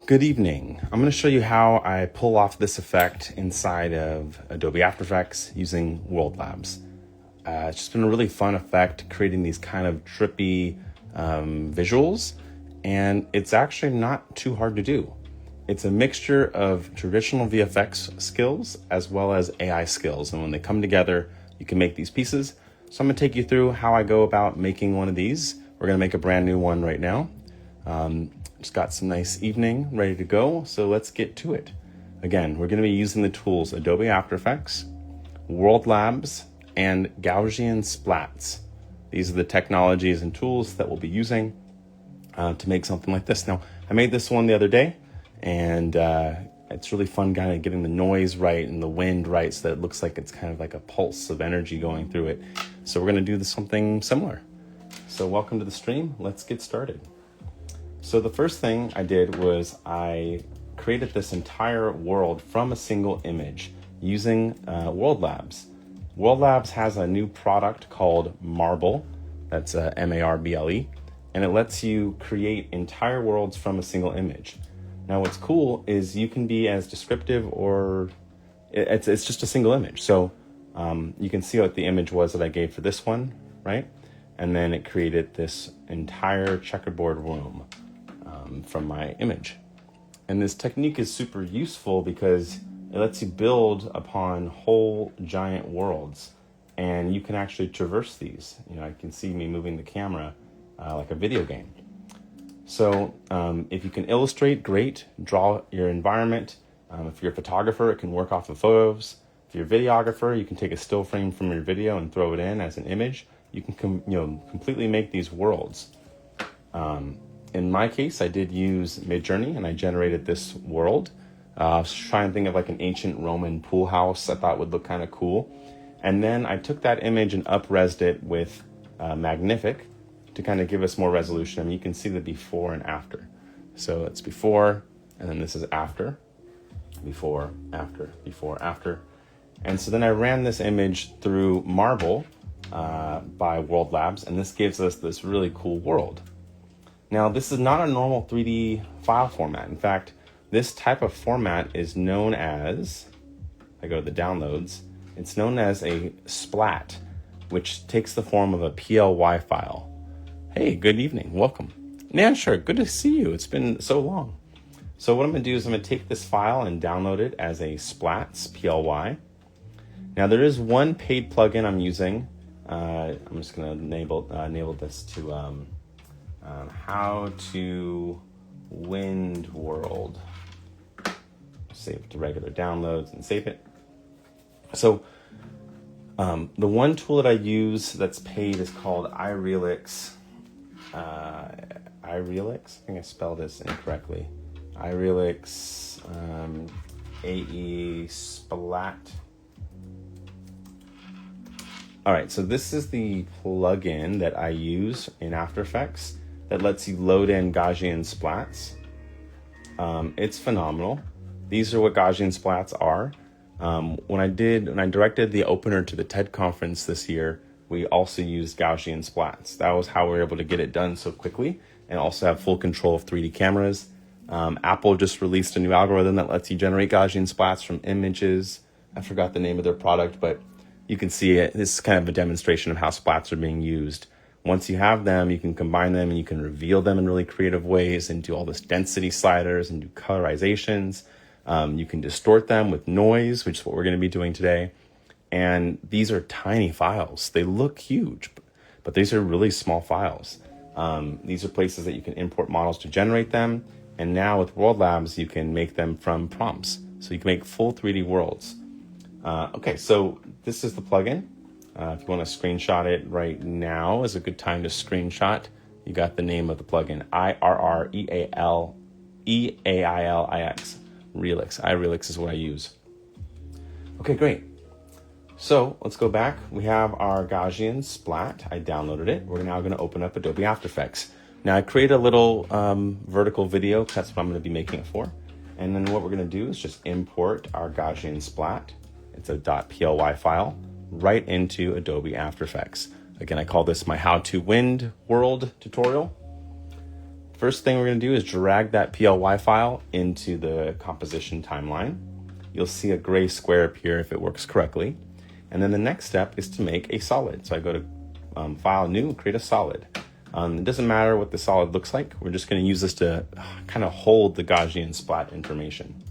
Good evening. I'm going to show you how I pull off this effect inside of Adobe After Effects using World Labs. It's just been a really fun effect creating these kind of trippy visuals, and it's actually not too hard to do. It's a mixture of traditional VFX skills as well as AI skills, and when they come together, you can make these pieces. So I'm going to take you through how I go about making one of these. We're going to make a brand new one right now. Just got some nice evening ready to go, so let's get to it. Again, we're going to be using the tools Adobe After Effects, World Labs, and Gaussian Splats. These are the technologies and tools that we'll be using to make something like this. Now, I made this one the other day, and it's really fun kind of getting the noise right and the wind right so that it looks like it's kind of like a pulse of energy going through it. So we're going to do something similar. So welcome to the stream. Let's get started. So the first thing I did was I created this entire world from a single image using World Labs. World Labs has a new product called Marble, that's M-A-R-B-L-E, and it lets you create entire worlds from a single image. Now what's cool is you can be as descriptive or it's just a single image. So you can see what the image was that I gave for this one, right? And then it created this entire checkerboard room from my image. And this technique is super useful because it lets you build upon whole giant worlds, and you can actually traverse these. You know, I can see me moving the camera like a video game. So if you can illustrate, great. Draw your environment. If you're a photographer, it can work off the photos. If you're a videographer, you can take a still frame from your video and throw it in as an image. You can completely make these worlds. In my case, I did use Midjourney, and I generated this world. I was trying to think of like an ancient Roman pool house I thought would look kind of cool. And then I took that image and up-resed it with Magnific to kind of give us more resolution. I mean, you can see the before and after. So it's before, and then this is after. Before, after, before, after. And so then I ran this image through Marble by World Labs, and this gives us this really cool world. Now, this is not a normal 3D file format. In fact, this type of format is known as, I go to the downloads, it's known as a splat, which takes the form of a PLY file. Hey, good evening, welcome. Nansher, good to see you, it's been so long. So what I'm gonna do is I'm gonna take this file and download it as a splats, PLY. Now there is one paid plugin I'm using. I'm just gonna enable this to how to wind world. Save it to regular downloads and save it. So the one tool that I use that's paid is called iRealix. iRealix? I think I spelled this incorrectly. iRealix AE Splat. All right, so this is the plugin that I use in After Effects that lets you load in Gaussian Splats. It's phenomenal. These are what Gaussian Splats are. When I directed the opener to the TED conference this year, we also used Gaussian Splats. That was how we were able to get it done so quickly and also have full control of 3D cameras. Apple just released a new algorithm that lets you generate Gaussian Splats from images. I forgot the name of their product, but you can see it. This is kind of a demonstration of how splats are being used. Once you have them, you can combine them and you can reveal them in really creative ways and do all this density sliders and do colorizations. You can distort them with noise, which is what we're going to be doing today. And these are tiny files. They look huge, but these are really small files. These are places that you can import models to generate them. And now with World Labs, you can make them from prompts. So you can make full 3D worlds. Okay, so this is the plugin. If you want to screenshot it right now is a good time to screenshot. You got the name of the plugin, iRealix. Realix. iRealix is what I use. Okay, great. So let's go back. We have our Gaussian Splat. I downloaded it. We're now going to open up Adobe After Effects. Now I created a little vertical video. That's what I'm going to be making it for. And then what we're going to do is just import our Gaussian Splat. It's a .ply file right into Adobe After Effects. Again, I call this my how to wind world tutorial. First thing we're going to do is drag that PLY file into the composition timeline. You'll see a gray square appear if it works correctly. And then the next step is to make a solid. So I go to File, New, create a solid. It doesn't matter what the solid looks like. We're just going to use this to kind of hold the Gaussian splat information.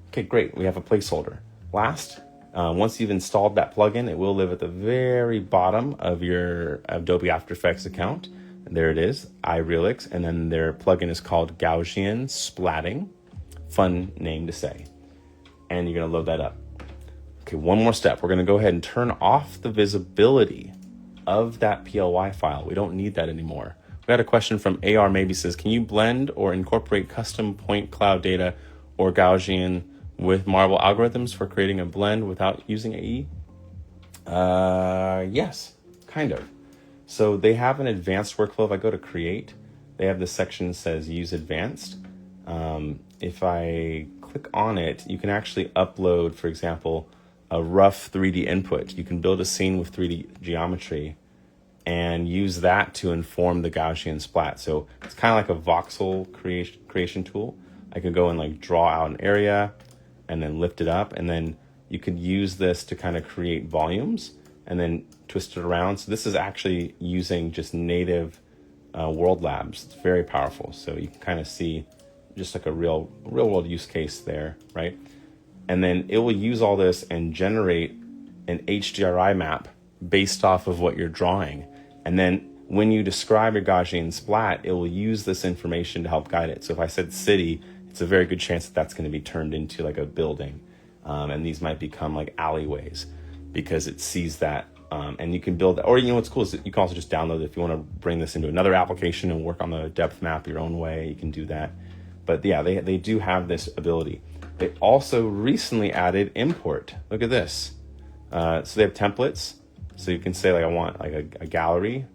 Okay, great. We have a placeholder. Last, once you've installed that plugin, it will live at the very bottom of your Adobe After Effects account. And there it is, iRealix, and then their plugin is called Gaussian Splatting. Fun name to say. And you're going to load that up. Okay, one more step. We're going to go ahead and turn off the visibility of that PLY file. We don't need that anymore. We had a question from AR maybe says, can you blend or incorporate custom point cloud data or Gaussian with Marble algorithms for creating a blend without using AE? Yes, kind of. So they have an advanced workflow. If I go to create, they have this section that says use advanced. If I click on it, you can actually upload, for example, a rough 3D input. You can build a scene with 3D geometry and use that to inform the Gaussian splat. So it's kind of like a voxel creation tool. I could go and like draw out an area and then lift it up, and then you could use this to kind of create volumes and then twist it around. So this is actually using just native world labs. It's very powerful. So you can kind of see just like a real world use case there, right? And then it will use all this and generate an HDRI map based off of what you're drawing. And then when you describe your Gaussian splat, it will use this information to help guide it. So if I said city, it's a very good chance that that's going to be turned into like a building. And these might become like alleyways because it sees that. And you can build that. Or you know what's cool is that you can also just download it. If you want to bring this into another application and work on the depth map your own way, you can do that. But yeah, they do have this ability. They also recently added import. Look at this. So they have templates. So you can say like, I want like a gallery.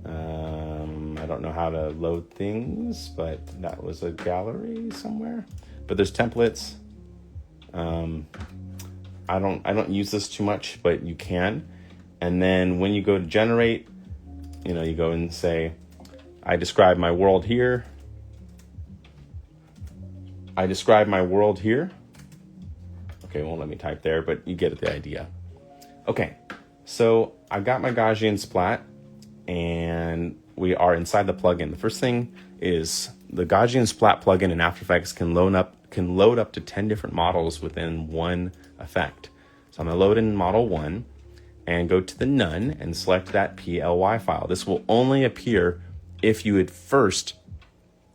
I don't know how to load things, but that was a gallery somewhere. But there's templates. I don't use this too much, but you can. And then when you go to generate, you go and say, I describe my world here. I describe my world here. Okay, it won't let me type there, but you get the idea. Okay, so I've got my Gaussian splat and we are inside the plugin. The first thing is the Gaussian splat plugin in After Effects can load up to 10 different models within one effect. So I'm gonna load in model 1 and go to the none and select that PLY file. This will only appear if you had first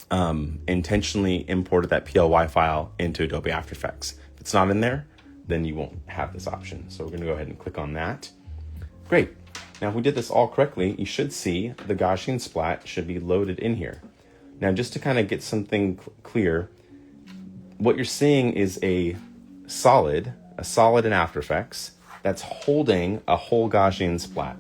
intentionally imported that PLY file into Adobe After Effects. If it's not in there, then you won't have this option. So we're gonna go ahead and click on that. Great. Now if we did this all correctly, you should see the Gaussian splat should be loaded in here. Now just to kind of get something clear, what you're seeing is a solid in After Effects that's holding a whole Gaussian splat.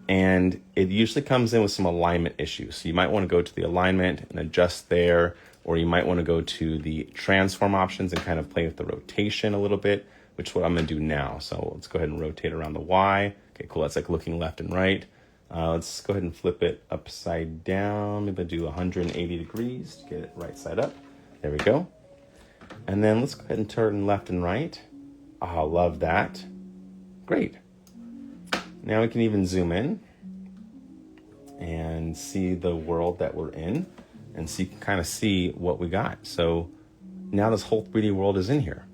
And it usually comes in with some alignment issues. So you might want to go to the alignment and adjust there, or you might want to go to the transform options and kind of play with the rotation a little bit, which is what I'm going to do now. So let's go ahead and rotate around the Y. Okay, cool. That's like looking left and right. Let's go ahead and flip it upside down. Maybe do 180 degrees to get it right side up. There we go. And then let's go ahead and turn left and right. I love that. Great. Now we can even zoom in and see the world that we're in, and so you can kind of see what we got. So now this whole 3D world is in here.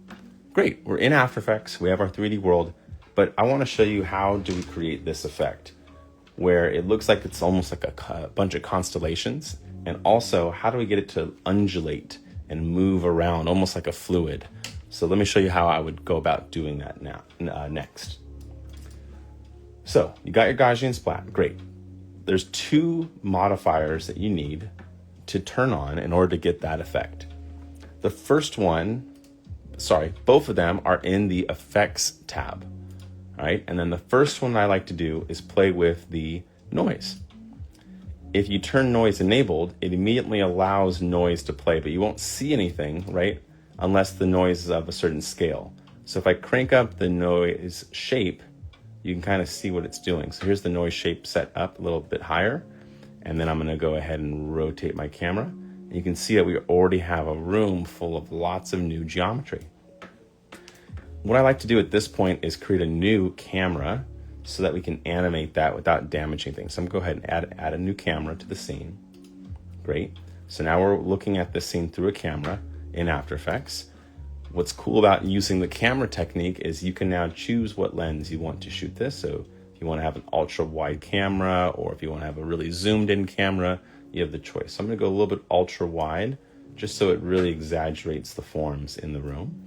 Great, we're in After Effects, we have our 3D world, but I want to show you how do we create this effect where it looks like it's almost like a bunch of constellations, and also how do we get it to undulate and move around almost like a fluid. So let me show you how I would go about doing that now next. So you got your Gaussian splat, great. There's two modifiers that you need to turn on in order to get that effect. The first one, both of them are in the Effects tab, all right? And then the first one I like to do is play with the noise. If you turn noise enabled, it immediately allows noise to play, but you won't see anything, right? Unless the noise is of a certain scale. So if I crank up the noise shape, you can kind of see what it's doing. So here's the noise shape set up a little bit higher. And then I'm gonna go ahead and rotate my camera. And you can see that we already have a room full of lots of new geometry. What I like to do at this point is create a new camera so that we can animate that without damaging things. So I'm gonna go ahead and add a new camera to the scene. Great. So now we're looking at this scene through a camera in After Effects. What's cool about using the camera technique is you can now choose what lens you want to shoot this. So if you want to have an ultra wide camera, or if you want to have a really zoomed in camera, you have the choice. So I'm going to go a little bit ultra wide just so it really exaggerates the forms in the room.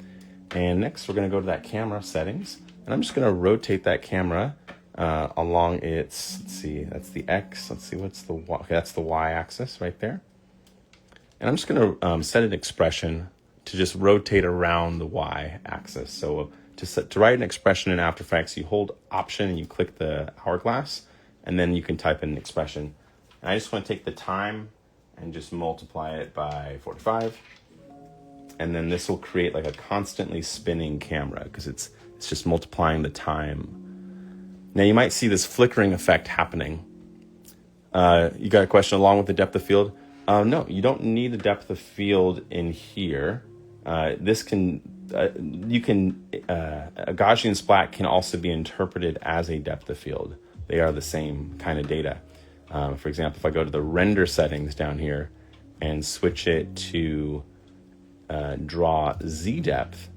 And next we're going to go to that camera settings, and I'm just going to rotate that camera along its, let's see, that's the X. Let's see, what's the Y? Okay, that's the Y axis right there. And I'm just going to set an expression to just rotate around the Y axis. So to write an expression in After Effects, you hold Option and you click the hourglass, and then you can type in an expression. And I just want to take the time and just multiply it by 45. And then this will create like a constantly spinning camera because it's just multiplying the time. Now you might see this flickering effect happening. You got a question along with the depth of field? No, you don't need a depth of field in here. A Gaussian splat can also be interpreted as a depth of field. They are the same kind of data. For example, if I go to the render settings down here and switch it to draw Z depth,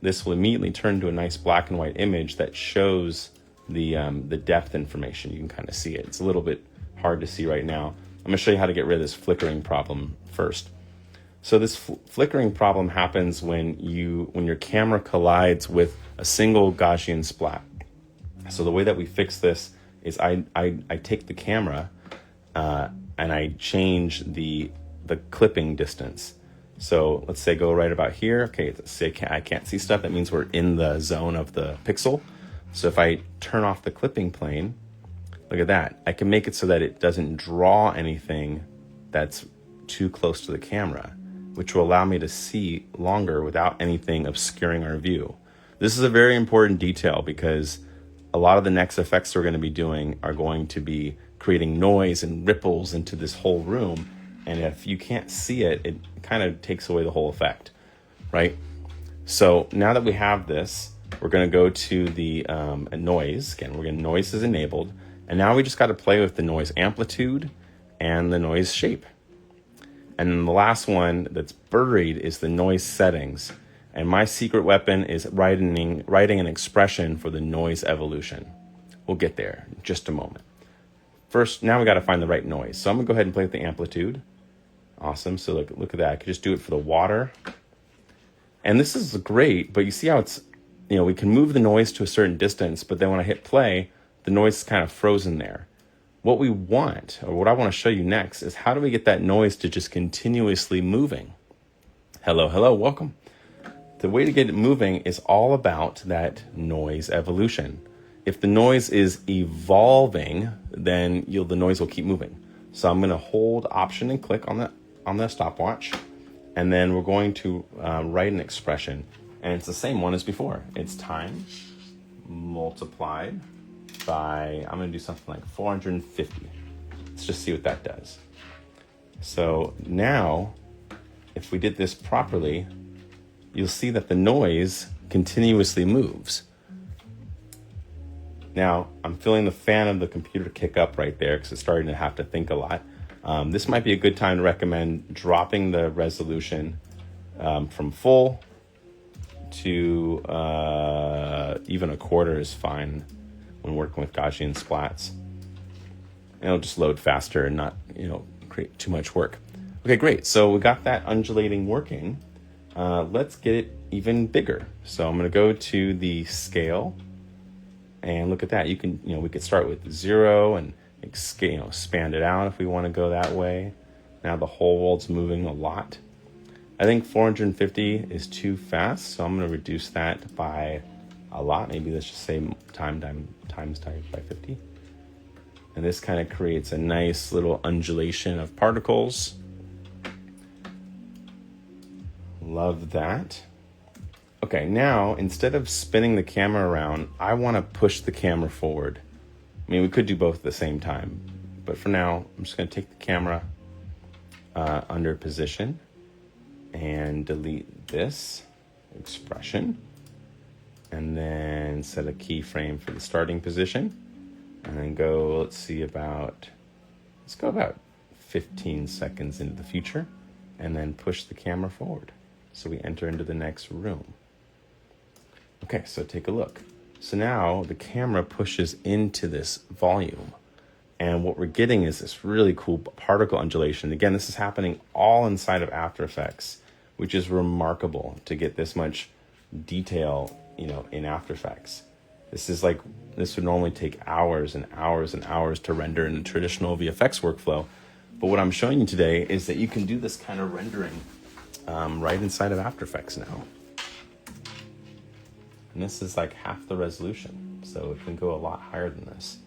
this will immediately turn to a nice black and white image that shows the depth information. You can kind of see it. It's a little bit hard to see right now. I'm going to show you how to get rid of this flickering problem first. So this flickering problem happens when your camera collides with a single Gaussian splat. So the way that we fix this is I take the camera and I change the clipping distance. So let's say go right about here. Okay, let's say I can't see stuff. That means we're in the zone of the pixel. So if I turn off the clipping plane, look at that. I can make it so that it doesn't draw anything that's too close to the camera, which will allow me to see longer without anything obscuring our view. This is a very important detail because a lot of the next effects we're going to be doing are going to be creating noise and ripples into this whole room. And if you can't see it, it kind of takes away the whole effect, right? So now that we have this, we're going to go to the noise. Again, we're going to noise is enabled. And now we just got to play with the noise amplitude and the noise shape. And then the last one that's buried is the noise settings. And my secret weapon is writing an expression for the noise evolution. We'll get there in just a moment. First, now we got to find the right noise. So I'm going to go ahead and play with the amplitude. Awesome. So look at that. I could just do it for the water. And this is great, but you see how it's, we can move the noise to a certain distance, but then when I hit play, the noise is kind of frozen there. What we want, or what I want to show you next, is how do we get that noise to just continuously moving? Hello, welcome. The way to get it moving is all about that noise evolution. If the noise is evolving, then the noise will keep moving. So I'm going to hold Option and click on the stopwatch, and then we're going to write an expression, and it's the same one as before. It's time multiplied by, I'm going to do something like 450. Let's just see what that does. So now, if we did this properly, you'll see that the noise continuously moves. Now, I'm feeling the fan of the computer kick up right there because it's starting to have to think a lot. This might be a good time to recommend dropping the resolution from full to even a quarter is fine when working with Gaussian splats. And it'll just load faster and not, create too much work. Okay, great. So we got that undulating working. Let's get it even bigger. So I'm going to go to the scale. And look at that. You can, we could start with 0 and expand it out if we want to go that way. Now the whole world's moving a lot. I think 450 is too fast, so I'm going to reduce that by a lot. Maybe let's just say times by 50. And this kind of creates a nice little undulation of particles. Love that. Okay, now instead of spinning the camera around, I want to push the camera forward. I mean, we could do both at the same time, But for now, I'm just gonna take the camera under position and delete this expression, and then set a keyframe for the starting position, and then go, let's go about 15 seconds into the future, and then push the camera forward. So we enter into the next room. Okay, so take a look. So now the camera pushes into this volume, and what we're getting is this really cool particle undulation. Again, this is happening all inside of After Effects, which is remarkable to get this much detail, in After Effects. This would normally take hours and hours and hours to render in a traditional VFX workflow. But what I'm showing you today is that you can do this kind of rendering right inside of After Effects now. And this is like half the resolution, so it can go a lot higher than this.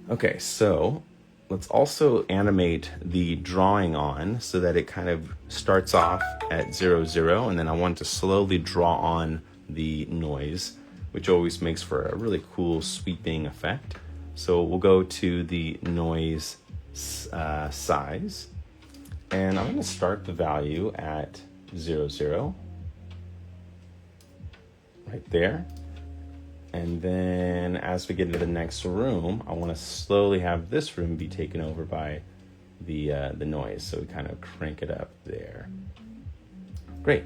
Okay, so let's also animate the drawing on so that it kind of starts off at 0, 0, and then I want to slowly draw on the noise, which always makes for a really cool sweeping effect. So we'll go to the noise size, and I'm going to start the value at 0, 0, right there. And then as we get into the next room, I want to slowly have this room be taken over by the noise. So we kind of crank it up there. Great.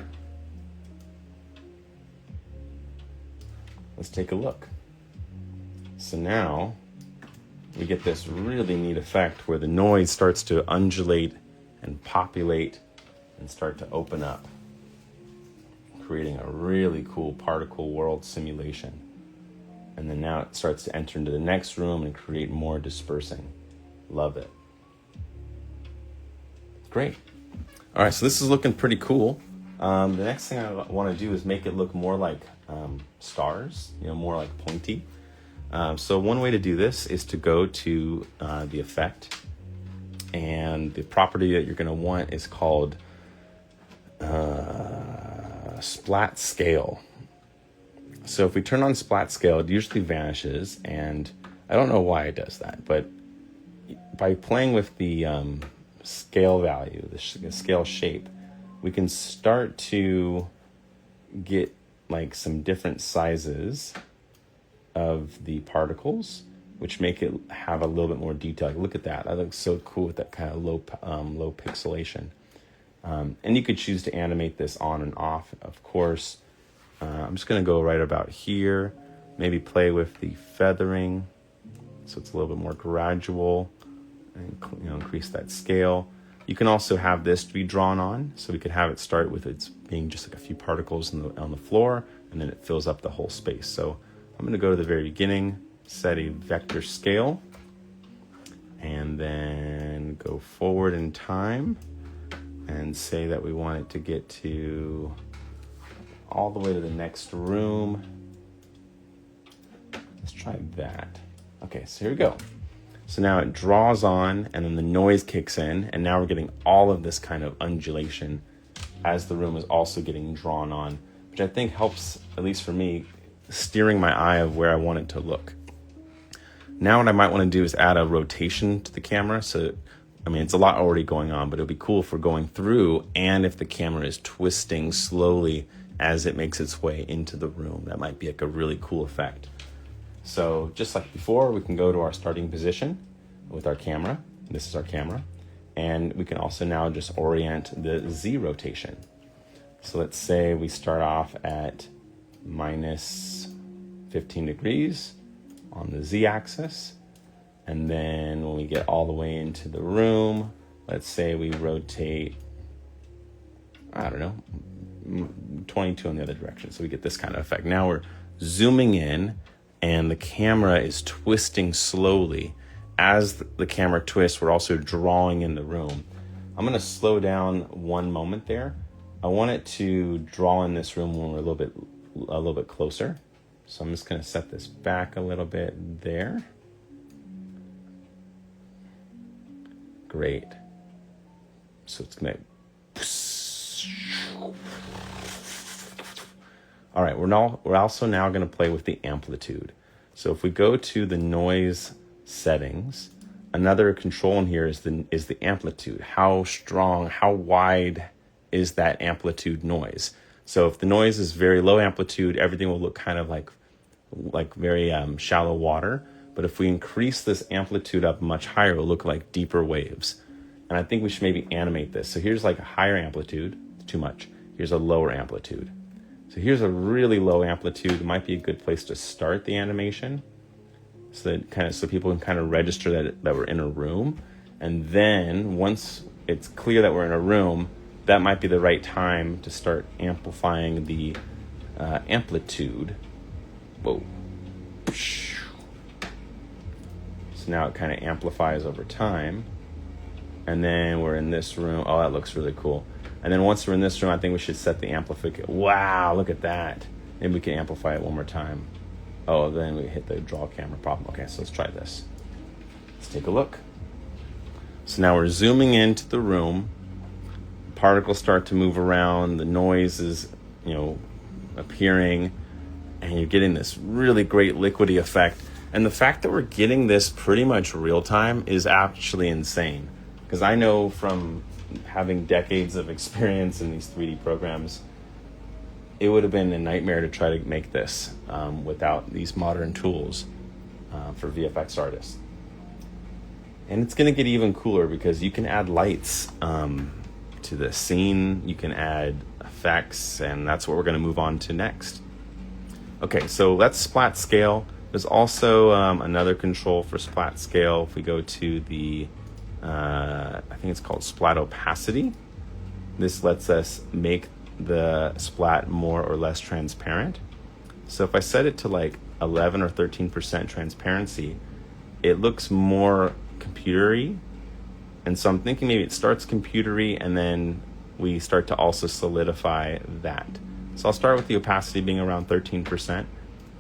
Let's take a look. So now we get this really neat effect where the noise starts to undulate and populate and start to open up, creating a really cool particle world simulation. And then now it starts to enter into the next room and create more dispersing. Love it. Great. All right, so this is looking pretty cool. The next thing I want to do is make it look more like stars, more like pointy. So one way to do this is to go to the effect, and the property that you're going to want is called Splat Scale. So if we turn on Splat Scale, it usually vanishes, and I don't know why it does that, but by playing with the scale value, the scale shape, we can start to get like some different sizes of the particles, which make it have a little bit more detail. Like, look at that. That looks so cool with that kind of low pixelation. And you could choose to animate this on and off, of course. I'm just going to go right about here, maybe play with the feathering so it's a little bit more gradual, and increase that scale. You can also have this to be drawn on, so we could have it start with it being just like a few particles on the floor, and then it fills up the whole space. So I'm going to go to the very beginning, set a vector scale, and then go forward in time and say that we want it to get to all the way to the next room. Let's try that. Okay, so here we go. So now it draws on, and then the noise kicks in, and now we're getting all of this kind of undulation as the room is also getting drawn on, which I think helps, at least for me, steering my eye of where I want it to look. Now what I might want to do is add a rotation to the camera. So, it's a lot already going on, but it'll be cool if we're going through and if the camera is twisting slowly as it makes its way into the room. That might be like a really cool effect. So just like before, we can go to our starting position with our camera. This is our camera. And we can also now just orient the Z rotation. So let's say we start off at minus 15 degrees on the Z axis. And then when we get all the way into the room, let's say we rotate, 22 in the other direction. So we get this kind of effect. Now we're zooming in, and the camera is twisting slowly. As the camera twists, we're also drawing in the room. I'm going to slow down one moment there. I want it to draw in this room when we're a little bit closer. So I'm just going to set this back a little bit there. Great. So it's going to... All right, we're also now going to play with the amplitude. So if we go to the noise settings, another control in here is the amplitude. How strong, how wide is that amplitude noise? So if the noise is very low amplitude, everything will look kind of like very shallow water. But if we increase this amplitude up much higher, it'll look like deeper waves. And I think we should maybe animate this. So here's like a higher amplitude, too much. Here's a lower amplitude. So here's a really low amplitude. It might be a good place to start the animation, so people can kind of register that we're in a room. And then once it's clear that we're in a room, that might be the right time to start amplifying the amplitude. Whoa. So now it kind of amplifies over time. And then we're in this room. Oh, that looks really cool. And then once we're in this room, I think we should set the amplification. Wow, look at that. Maybe we can amplify it one more time. Oh, then we hit the draw camera problem. Okay, so let's try this. Let's take a look. So now we're zooming into the room. Particles start to move around. The noise is, appearing. And you're getting this really great liquidy effect. And the fact that we're getting this pretty much real time is actually insane. Because I know from having decades of experience in these 3D programs, it would have been a nightmare to try to make this without these modern tools for VFX artists. And it's going to get even cooler because you can add lights to the scene, you can add effects, and that's what we're going to move on to next. Okay, so that's splat scale. There's also another control for splat scale. If we go to the, I think it's called splat opacity. This lets us make the splat more or less transparent. So if I set it to like 11 or 13% transparency, it looks more computery. And so I'm thinking maybe it starts computery and then we start to also solidify that. So I'll start with the opacity being around 13%.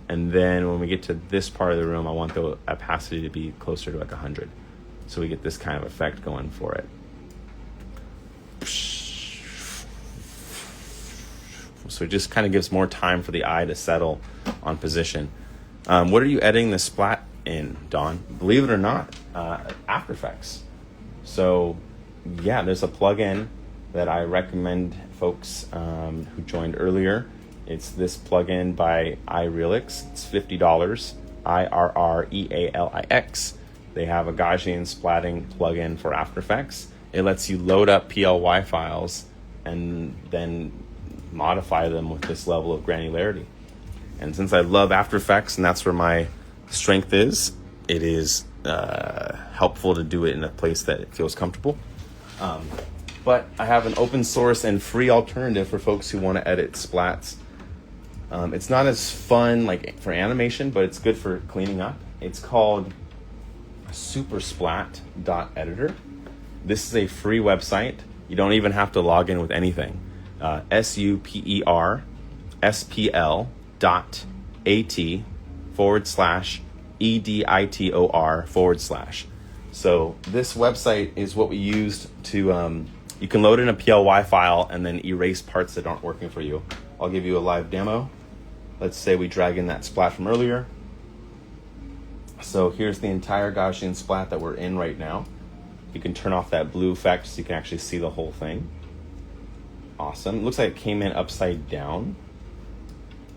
And then when we get to this part of the room, I want the opacity to be closer to like 100. So we get this kind of effect going for it. So it just kind of gives more time for the eye to settle on position. What are you editing the splat in, Don? Believe it or not, After Effects. So yeah, there's a plugin that I recommend folks who joined earlier. It's this plugin by iRealix. It's $50, IRREALIX. They have a Gaussian splatting plugin for After Effects. It lets you load up PLY files and then modify them with this level of granularity. And since I love After Effects and that's where my strength is, it is helpful to do it in a place that it feels comfortable. But I have an open source and free alternative for folks who want to edit splats. It's not as fun like for animation, but it's good for cleaning up. It's called supersplat.editor. This is a free website. You don't even have to log in with anything. supersplat.at/editor/. So this website is what we used to, you can load in a PLY file and then erase parts that aren't working for you. I'll give you a live demo. Let's say we drag in that splat from earlier. So here's the entire Gaussian splat that we're in right now. You can turn off that blue effect so you can actually see the whole thing. Awesome. It looks like it came in upside down,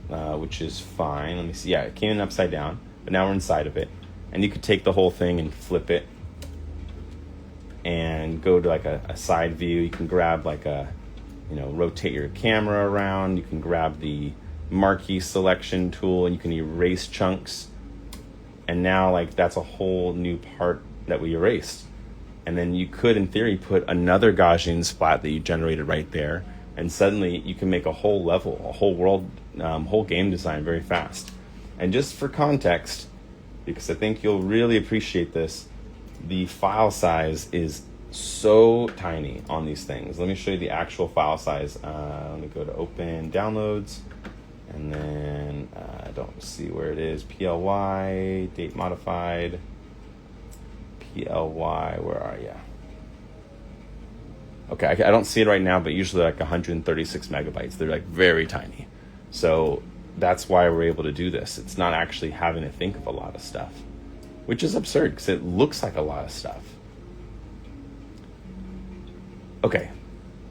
which is fine. Let me see. Yeah, it came in upside down, but now we're inside of it. And you could take the whole thing and flip it and go to like a side view. You can grab like rotate your camera around. You can grab the marquee selection tool and you can erase chunks. And now like that's a whole new part that we erased. And then you could, in theory, put another Gaussian splat that you generated right there. And suddenly you can make a whole level, a whole world, whole game design very fast. And just for context, because I think you'll really appreciate this, the file size is so tiny on these things. Let me show you the actual file size. Let me go to Open Downloads. And then I don't see where it is. PLY, date modified. PLY, where are you? Okay, I don't see it right now, but usually like 136 megabytes. They're like very tiny. So that's why we're able to do this. It's not actually having to think of a lot of stuff. which is absurd because it looks like a lot of stuff. Okay.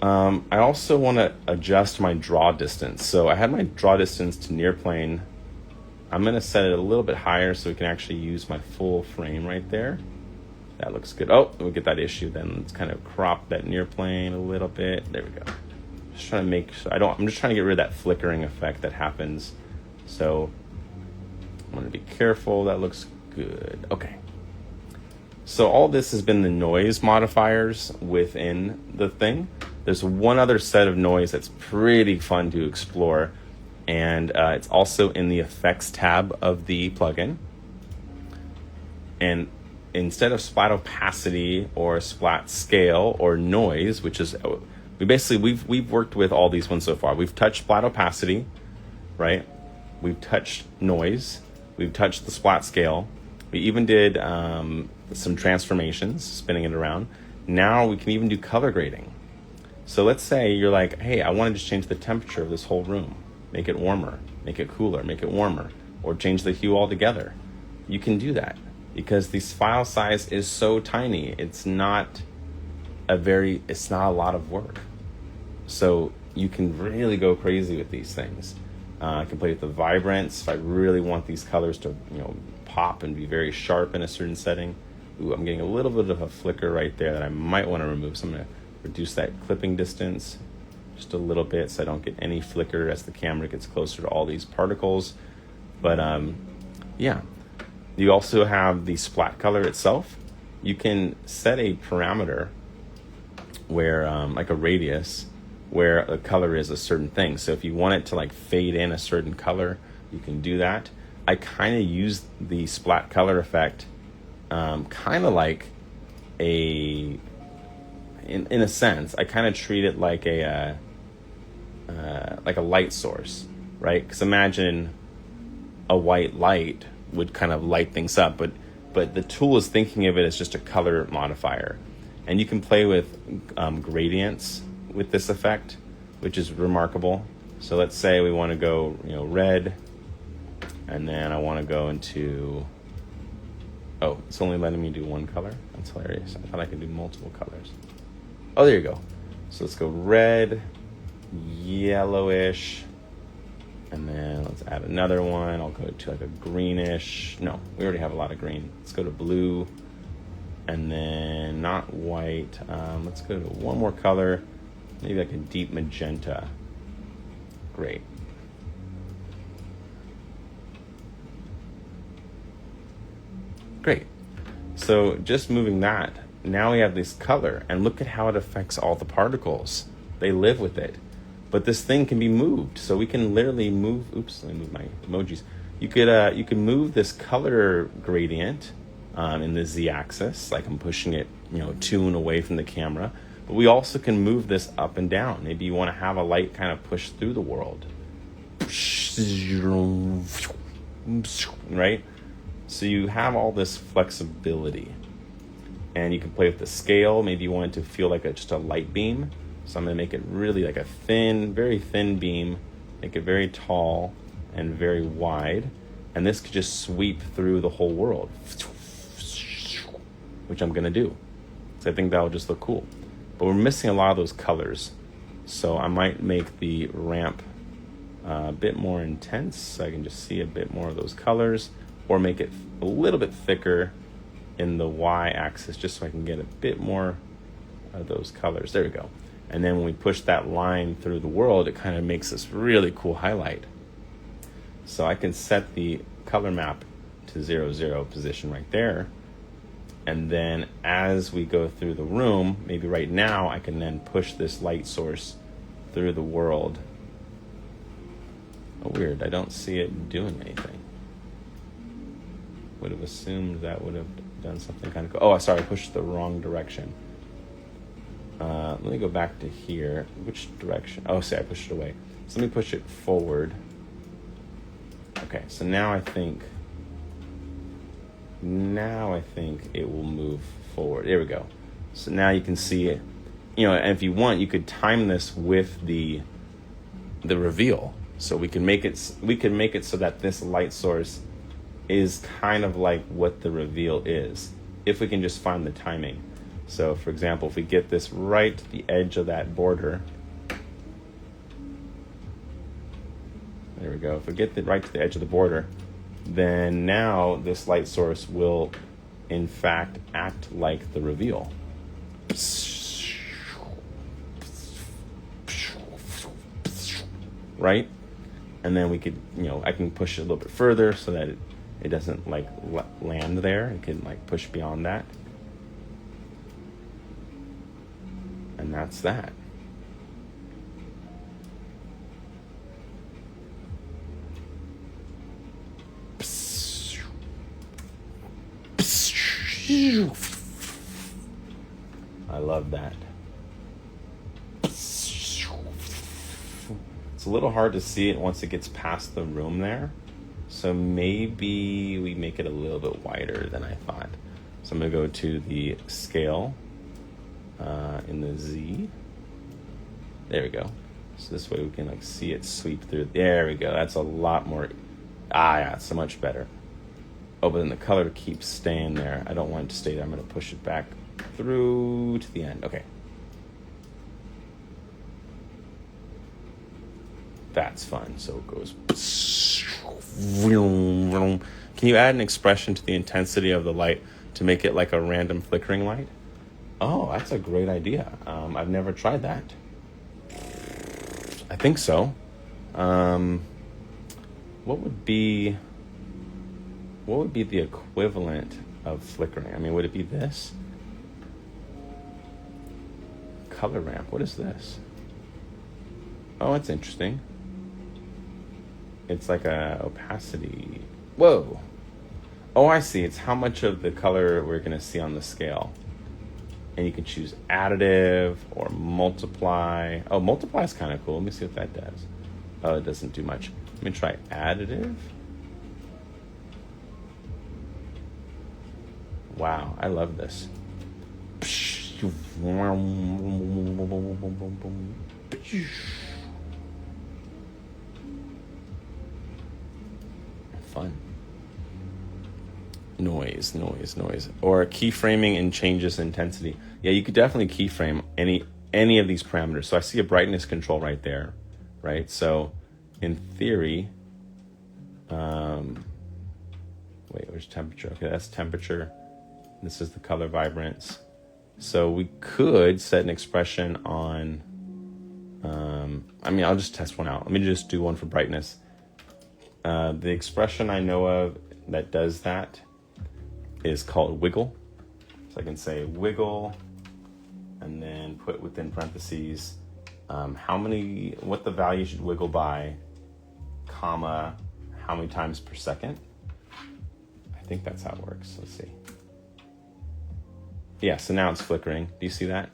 I also want to adjust my draw distance. So I had my draw distance to near plane. I'm going to set it a little bit higher so we can actually use my full frame right there. That looks good. Oh, we get that issue then. Let's kind of crop that near plane a little bit. There we go. Just trying to make sure I'm just trying to get rid of that flickering effect that happens. So I'm going to be careful. That looks good. Okay. So all this has been the noise modifiers within the thing. There's one other set of noise that's pretty fun to explore, and it's also in the effects tab of the plugin. And instead of splat opacity or splat scale or noise, which is we've worked with all these ones so far. We've touched splat opacity, right? We've touched noise. We've touched the splat scale. We even did some transformations, spinning it around. Now we can even do color grading. So let's say you're like, hey, I want to just change the temperature of this whole room. Make it warmer, make it cooler, make it warmer, or change the hue altogether. You can do that because this file size is so tiny. It's not a lot of work. So you can really go crazy with these things. I can play with the vibrance if I really want these colors to, pop and be very sharp in a certain setting. Ooh, I'm getting a little bit of a flicker right there that I might want to remove. So I'm going to reduce that clipping distance just a little bit so I don't get any flicker as the camera gets closer to all these particles. But yeah, you also have the splat color itself. You can set a parameter where like a radius where a color is a certain thing. So if you want it to like fade in a certain color, you can do that. I kind of use the splat color effect kind of like in a sense. I kind of treat it like a light source, right? Because imagine a white light would kind of light things up, but the tool is thinking of it as just a color modifier. And you can play with gradients with this effect, which is remarkable. So let's say we want to go, red, and then I want to go into, oh, it's only letting me do one color. That's hilarious. I thought I could do multiple colors. Oh, there you go. So let's go red, yellowish, and then let's add another one. I'll go to like a greenish. No, we already have a lot of green. Let's go to blue, and then not white. Let's go to one more color, maybe like a deep magenta. Great. Great. So just moving that, now we have this color, and look at how it affects all the particles. They live with it. But this thing can be moved, so we can literally move. Oops, let me move my emojis. You could move this color gradient in the z-axis, like I'm pushing it, to and away from the camera. But we also can move this up and down. Maybe you want to have a light kind of push through the world, right? So you have all this flexibility, and you can play with the scale. Maybe you want it to feel like just a light beam. So I'm going to make it really like a thin, very thin beam, make it very tall and very wide. And this could just sweep through the whole world, which I'm going to do. So I think that will just look cool. But we're missing a lot of those colors. So I might make the ramp a bit more intense so I can just see a bit more of those colors, or make it a little bit thicker in the y-axis just so I can get a bit more of those colors. There we go. And then when we push that line through the world, it kind of makes this really cool highlight. So I can set the color map to 0, 0 position right there. And then as we go through the room, maybe right now, I can then push this light source through the world. Oh, weird, I don't see it doing anything. Would have assumed that would have done something kind of cool. Oh, sorry, I pushed the wrong direction. Let me go back to here. Which direction? Oh, see, I pushed it away. So let me push it forward. Okay, so now I think it will move forward. There we go. So now you can see it. And if you want, you could time this with the reveal. So we can make it so that this light source is kind of like what the reveal is, if we can just find the timing. So for example, if we get this right to the edge of that border, there we go. If we get it right to the edge of the border, then now this light source will in fact act like the reveal. Right? And then we could, I can push it a little bit further so that it doesn't like land there. It can like push beyond that. And that's that. I love that. It's a little hard to see it once it gets past the room there. So maybe we make it a little bit wider than I thought. So I'm gonna go to the scale in the Z. There we go. So this way we can like see it sweep through. There we go. That's a lot more. Yeah, it's so much better. Oh, but then the color keeps staying there. I don't want it to stay there. I'm gonna push it back through to the end. Okay. That's fun. So it goes. Can you add an expression to the intensity of the light to make it like a random flickering light? Oh, that's a great idea. I've never tried that. I think so. What would be the equivalent of flickering? I mean, would it be this? Color ramp. What is this? Oh, it's interesting. It's like a opacity. Whoa. Oh, I see. It's how much of the color we're going to see on the scale. And you can choose additive or multiply. Oh, multiply is kind of cool. Let me see what that does. Oh, it doesn't do much. Let me try additive. Wow, I love this. Fun. Noise. Or keyframing and changes intensity. Yeah, you could definitely keyframe any of these parameters. So I see a brightness control right there, right? So in theory, wait, where's temperature? Okay, that's temperature. This is the color vibrance. So we could set an expression on, I'll just test one out. Let me just do one for brightness. The expression I know of that does that is called wiggle. So I can say wiggle and then put within parentheses what the value should wiggle by, comma, how many times per second. I think that's how it works. Let's see. Yeah, so now it's flickering. Do you see that?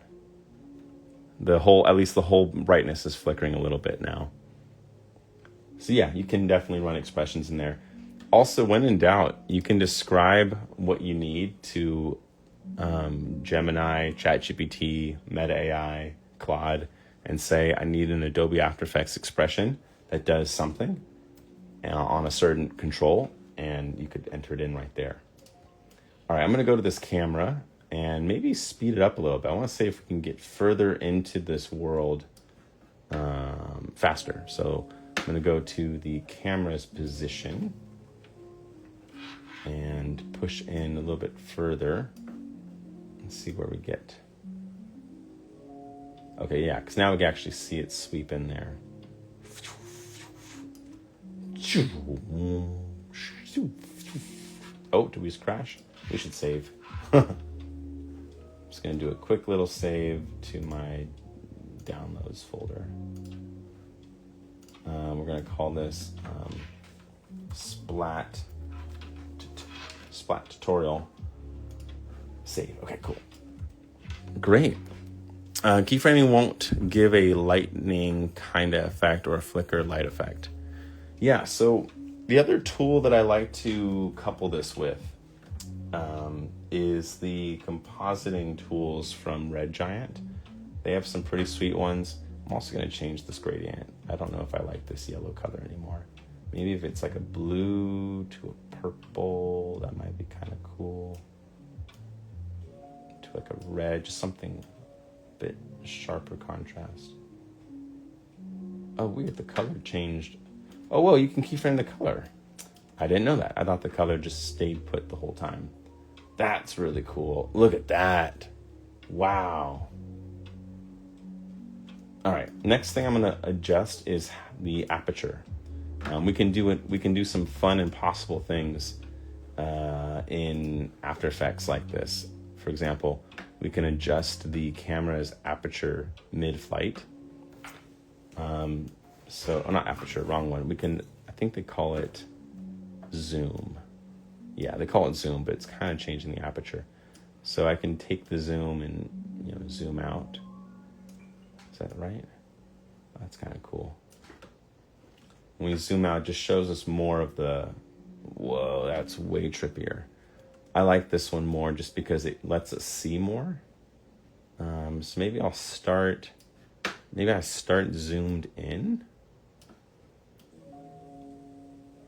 At least the whole brightness is flickering a little bit now. So yeah, you can definitely run expressions in there. Also, when in doubt, you can describe what you need to Gemini, ChatGPT, Meta AI, Claude, and say, I need an Adobe After Effects expression that does something on a certain control, and you could enter it in right there. All right, I'm gonna go to this camera and maybe speed it up a little bit. I wanna see if we can get further into this world faster. So I'm gonna go to the camera's position and push in a little bit further and see where we get. Okay, yeah, because now we can actually see it sweep in there. Oh, did we just crash? We should save. Just gonna do a quick little save to my downloads folder. We're gonna call this Splat tutorial. Save. Okay, cool. Great. Keyframing won't give a lightning kind of effect or a flicker light effect. Yeah, so the other tool that I like to couple this with is the compositing tools from Red Giant. They have some pretty sweet ones. I'm also going to change this gradient. I don't know if I like this yellow color anymore. Maybe if it's like a blue to a purple, that might be kind of cool. To like a red, just something a bit sharper contrast. Oh, weird, the color changed. Oh, whoa, you can keyframe the color. I didn't know that. I thought the color just stayed put the whole time. That's really cool. Look at that. Wow. All right, next thing I'm gonna adjust is the aperture. We can do some fun and possible things in After Effects like this. For example, we can adjust the camera's aperture mid-flight. Not aperture, wrong one. I think they call it zoom. Yeah, they call it zoom, but it's kind of changing the aperture. So I can take the zoom and, zoom out. Is that right? That's kind of cool. When we zoom out, it just shows us more of the, whoa, that's way trippier. I like this one more just because it lets us see more. So maybe I start zoomed in.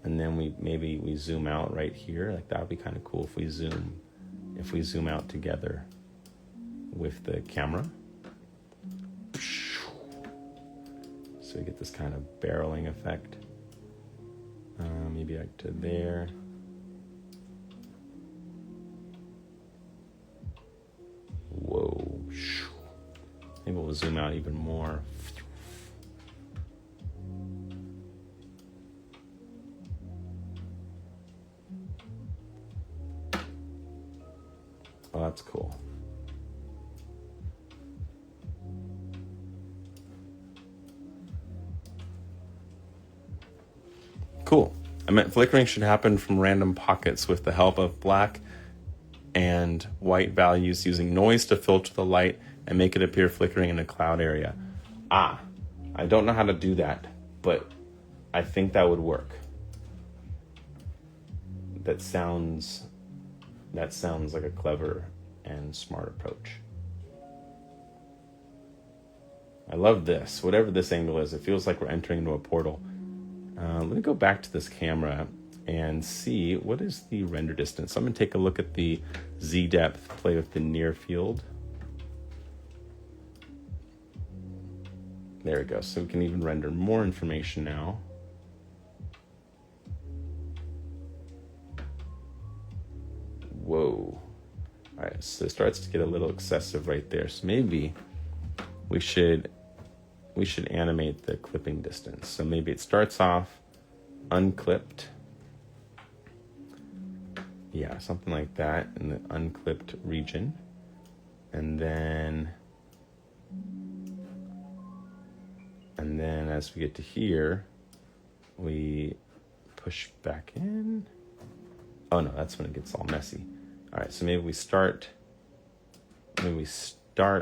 And then we zoom out right here. Like that would be kind of cool if we zoom out together with the camera. So we get this kind of barreling effect. Maybe like to there. Whoa. Maybe we'll zoom out even more. Oh, that's cool. Cool. I meant flickering should happen from random pockets with the help of black and white values using noise to filter the light and make it appear flickering in a cloud area. I don't know how to do that, but I think that would work. That sounds like a clever and smart approach. I love this. Whatever this angle is, it feels like we're entering into a portal. Let me go back to this camera and see what is the render distance. So I'm going to take a look at the Z depth, play with the near field. There we go. So we can even render more information now. Whoa. All right, so it starts to get a little excessive right there. So maybe we should animate the clipping distance. So maybe it starts off unclipped. Yeah, something like that in the unclipped region. And then as we get to here, we push back in. Oh no, that's when it gets all messy. All right, so maybe we start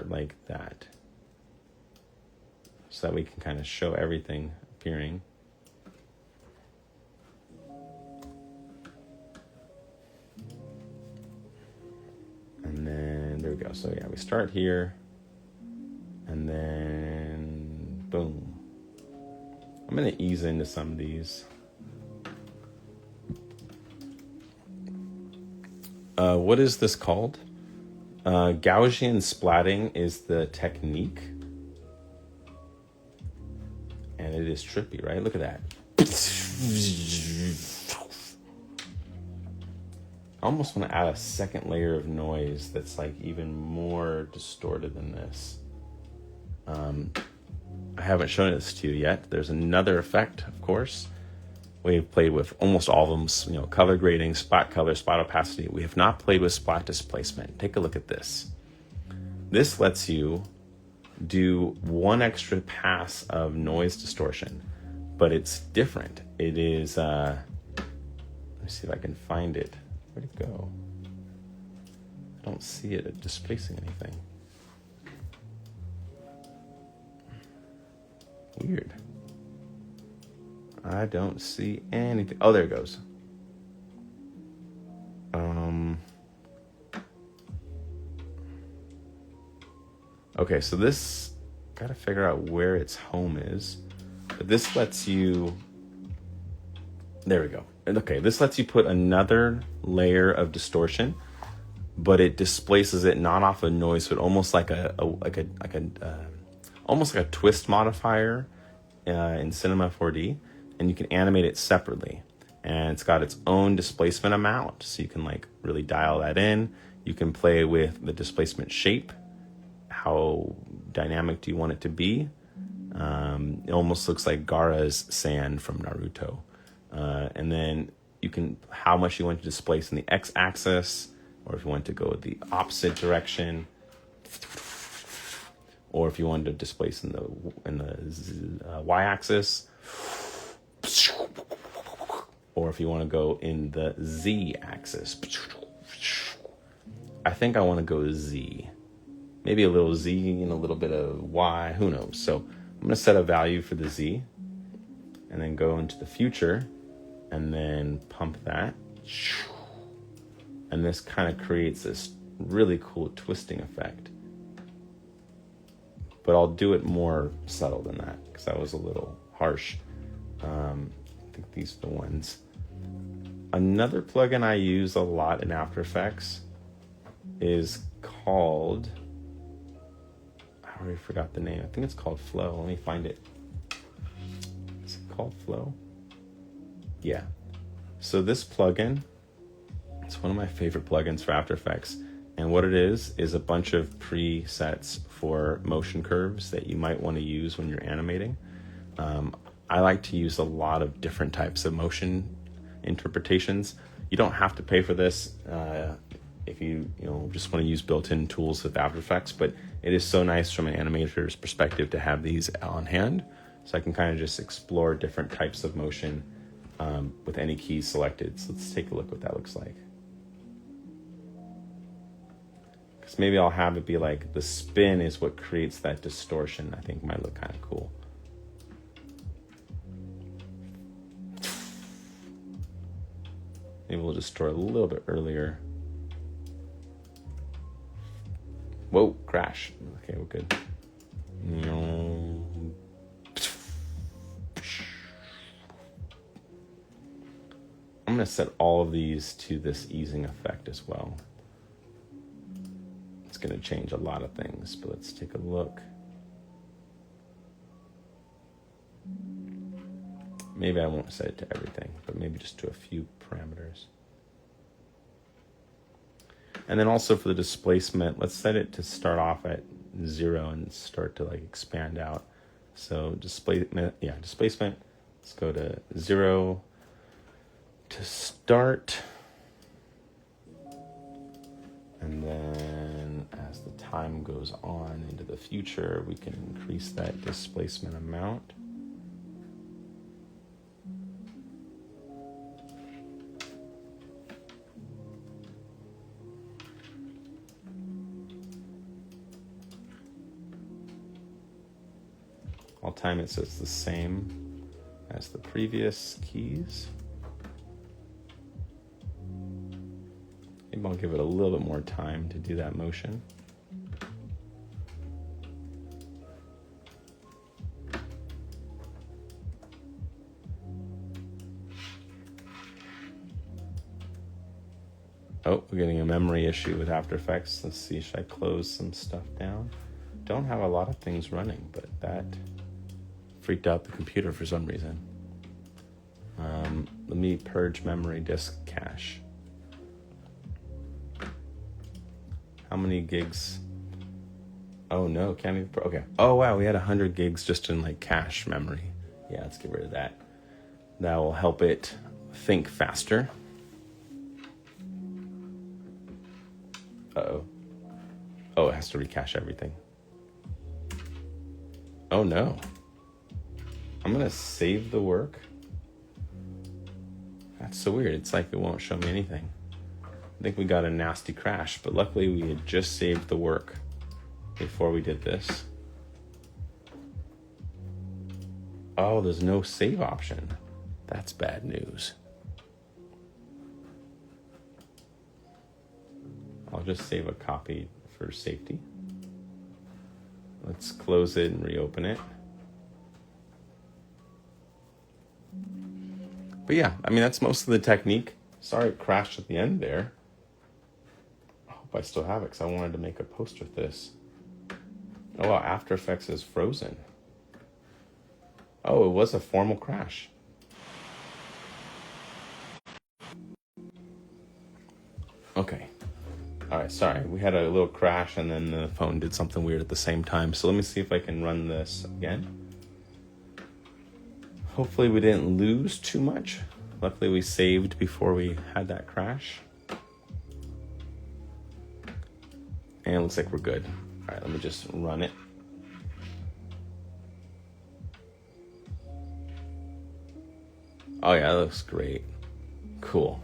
like that, so that we can kind of show everything appearing. And then there we go. So yeah, we start here, and then boom. I'm gonna ease into some of these. What is this called? Gaussian splatting is the technique. And it is trippy, right? Look at that. I almost want to add a second layer of noise that's like even more distorted than this. I haven't shown this to you yet. There's another effect, of course. We've played with almost all of them, color grading, spot color, spot opacity. We have not played with spot displacement. Take a look at this. This lets you do one extra pass of noise distortion, but it's different. It is, let me see if I can find it. Where'd it go? I don't see it displacing anything. Weird. I don't see anything. Oh, there it goes. Okay, so this, gotta figure out where its home is. But this lets you There we go. And okay, this lets you put another layer of distortion, but it displaces it not off of noise, but almost like almost like a twist modifier in Cinema 4D, and you can animate it separately. And it's got its own displacement amount, so you can like really dial that in. You can play with the displacement shape. How dynamic do you want it to be? It almost looks like Gaara's sand from Naruto. And then you can, how much you want to displace in the x-axis, or if you want to go the opposite direction, or if you want to displace in the y-axis, or if you want to go in the z-axis. I think I want to go z. Maybe a little z and a little bit of y, who knows. So I'm going to set a value for the z, and then go into the future, and then pump that. And this kind of creates this really cool twisting effect. But I'll do it more subtle than that, because that was a little harsh. I think these are the ones. Another plugin I use a lot in After Effects is called, I already forgot the name. I think it's called Flow. Let me find it. Is it called Flow? Yeah. So this plugin, it's one of my favorite plugins for After Effects. And what it is a bunch of presets for motion curves that you might want to use when you're animating. I like to use a lot of different types of motion interpretations. You don't have to pay for this if you just want to use built-in tools with After Effects, but it is so nice from an animator's perspective to have these on hand, so I can kind of just explore different types of motion with any keys selected. So let's take a look what that looks like. Because maybe I'll have it be like the spin is what creates that distortion. I think might look kind of cool. Maybe we'll just start a little bit earlier. Whoa, crash. Okay, we're good. I'm going to set all of these to this easing effect as well. It's going to change a lot of things, but let's take a look. Maybe I won't set it to everything, but maybe just to a few parameters. And then also for the displacement, let's set it to start off at 0 and start to like expand out. So displacement, let's go to 0 to start. And then as the time goes on into the future, we can increase that displacement amount. I'll time it so it's the same as the previous keys. Maybe I'll give it a little bit more time to do that motion. Oh, we're getting a memory issue with After Effects. Let's see, should I close some stuff down? Don't have a lot of things running, but that freaked out the computer for some reason. Let me purge memory disk cache. How many gigs? Oh no, can't even, okay. Oh wow, we had 100 gigs just in like cache memory. Yeah, let's get rid of that. That will help it think faster. Uh-oh. Oh, it has to recache everything. Oh no. I'm gonna save the work. That's so weird. It's like it won't show me anything. I think we got a nasty crash, but luckily we had just saved the work before we did this. Oh, there's no save option. That's bad news. I'll just save a copy for safety. Let's close it and reopen it. But yeah, I mean, that's most of the technique. Sorry it crashed at the end there. I hope I still have it because I wanted to make a post with this. Oh, wow, After Effects is frozen. Oh, it was a formal crash. Okay. All right, sorry. We had a little crash and then the phone did something weird at the same time. So let me see if I can run this again. Hopefully we didn't lose too much. Luckily we saved before we had that crash. And it looks like we're good. All right, let me just run it. Oh yeah, that looks great. Cool.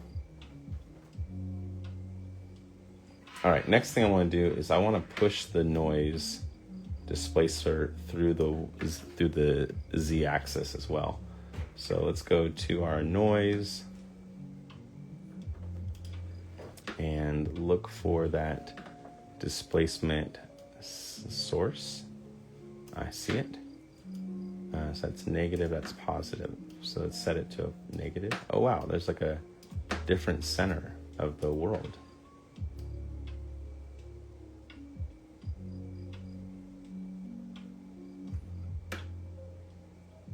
All right, next thing I want to do is I want to push the noise displacer through the z-axis as well. So let's go to our noise and look for that displacement source. I see it. So that's negative, that's positive. So let's set it to negative. Oh wow, there's like a different center of the world.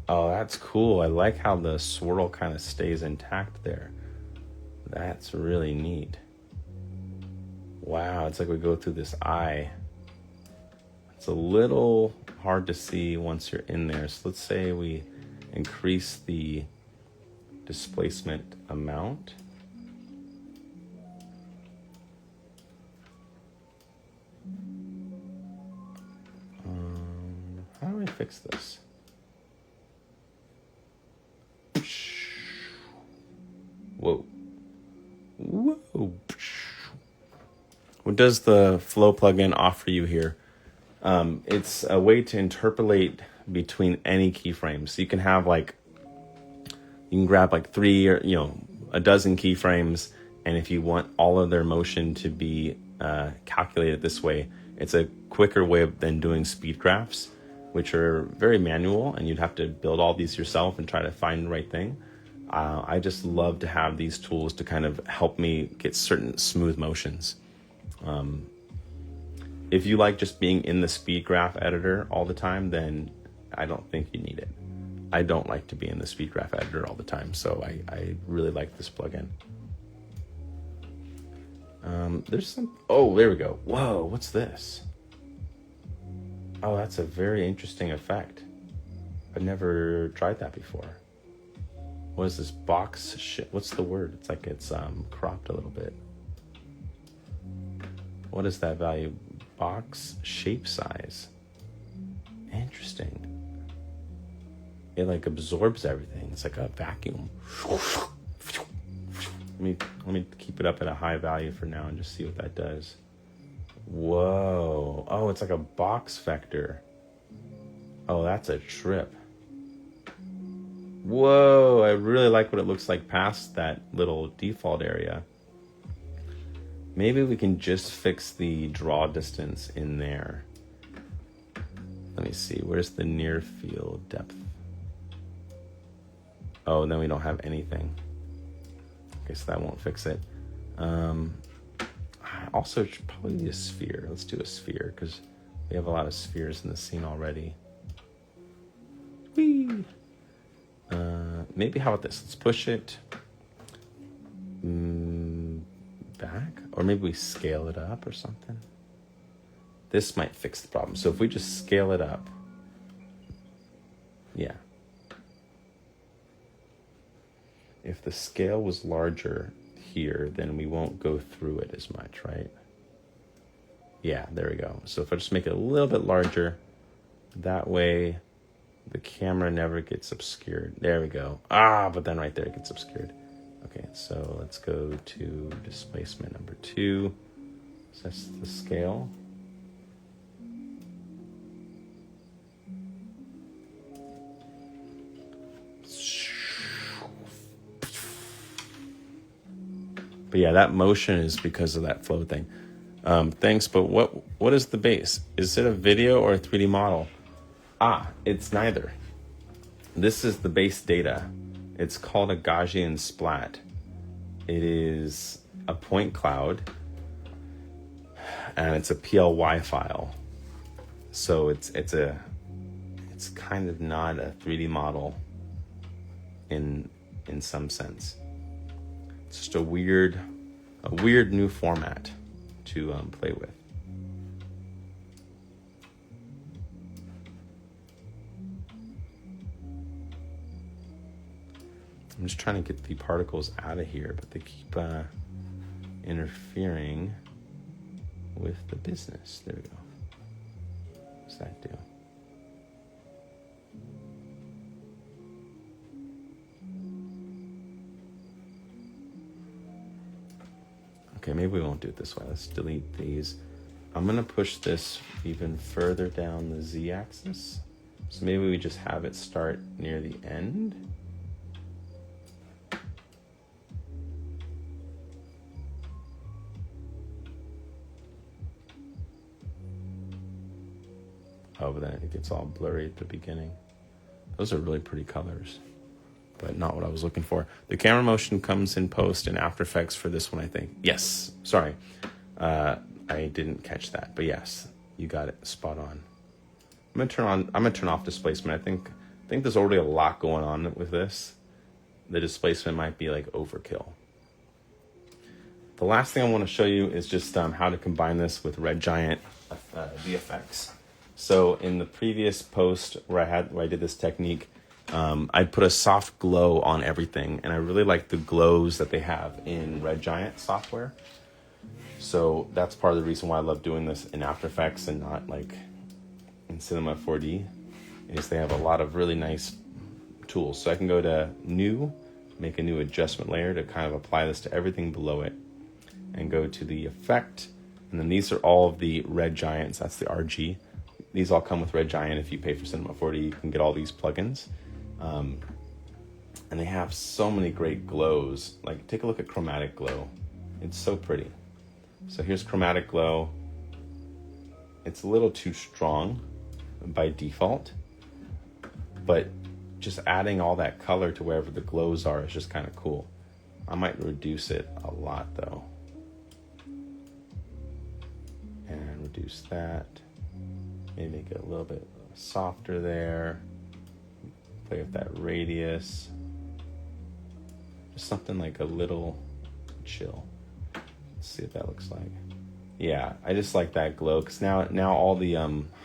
Oh, that's cool. I like how the swirl kind of stays intact there. That's really neat. Wow, it's like we go through this eye. It's a little hard to see once you're in there. So let's say we increase the displacement amount. How do I fix this? Whoa. Whoa. What does the Flow plugin offer you here? It's a way to interpolate between any keyframes. So you can have you can grab like 3 or a dozen keyframes, and if you want all of their motion to be calculated this way, it's a quicker way than doing speed graphs, which are very manual, and you'd have to build all these yourself and try to find the right thing. I just love to have these tools to kind of help me get certain smooth motions. If you like just being in the speed graph editor all the time, then I don't think you need it. I don't like to be in the speed graph editor all the time, so I really like this plugin. There's some, oh, there we go. Whoa, what's this? Oh, that's a very interesting effect. I've never tried that before. What is this box shit? What's the word? It's like it's cropped a little bit. What is that value? Box shape size. Interesting. It like absorbs everything. It's like a vacuum. Let me keep it up at a high value for now and just see what that does. Whoa. Oh, it's like a box vector. Oh, that's a trip. Whoa, I really like what it looks like past that little default area. Maybe we can just fix the draw distance in there. Let me see, where's the near field depth? Oh, then we don't have anything. Okay, so that won't fix it. Also, should probably be a sphere. Let's do a sphere because we have a lot of spheres in the scene already. Whee! Maybe how about this? Let's push it back, or maybe we scale it up or something. This might fix the problem. So if we just scale it up, yeah. If the scale was larger here, then we won't go through it as much, right? Yeah, there we go. So if I just make it a little bit larger, that way the camera never gets obscured. There we go. But then right there it gets obscured. Okay, so let's go to displacement number 2. So that's the scale. But yeah, that motion is because of that flow thing. Thanks, but what is the base? Is it a video or a 3D model? It's neither. This is the base data. It's called a Gaussian Splat. It is a point cloud, and it's a PLY file. So it's kind of not a 3D model in some sense. It's just a weird new format to play with. I'm just trying to get the particles out of here, but they keep interfering with the business. There we go. What's that do? Okay, maybe we won't do it this way. Let's delete these. I'm gonna push this even further down the Z-axis. So maybe we just have it start near the end. Oh, but then it gets all blurry at the beginning. Those are really pretty colors, but not what I was looking for. The camera motion comes in post in After Effects for this one, I think. Yes, sorry. I didn't catch that, but yes, you got it spot on. I'm gonna turn off displacement. I think there's already a lot going on with this. The displacement might be like overkill. The last thing I want to show you is just how to combine this with Red Giant VFX. So in the previous post where I did this technique, I put a soft glow on everything, and I really like the glows that they have in Red Giant software. So that's part of the reason why I love doing this in After Effects and not like in Cinema 4D, is they have a lot of really nice tools. So I can go to New, make a new adjustment layer to kind of apply this to everything below it, and go to the Effect, and then these are all of the Red Giants. That's the RG. These all come with Red Giant. If you pay for Cinema 4D, you can get all these plugins. And they have so many great glows. Like, take a look at Chromatic Glow. It's so pretty. So here's Chromatic Glow. It's a little too strong by default, but just adding all that color to wherever the glows are is just kind of cool. I might reduce it a lot though. And reduce that. Maybe make it a little bit softer there. Play with that radius. Just something like a little chill. Let's see what that looks like. Yeah, I just like that glow because now all the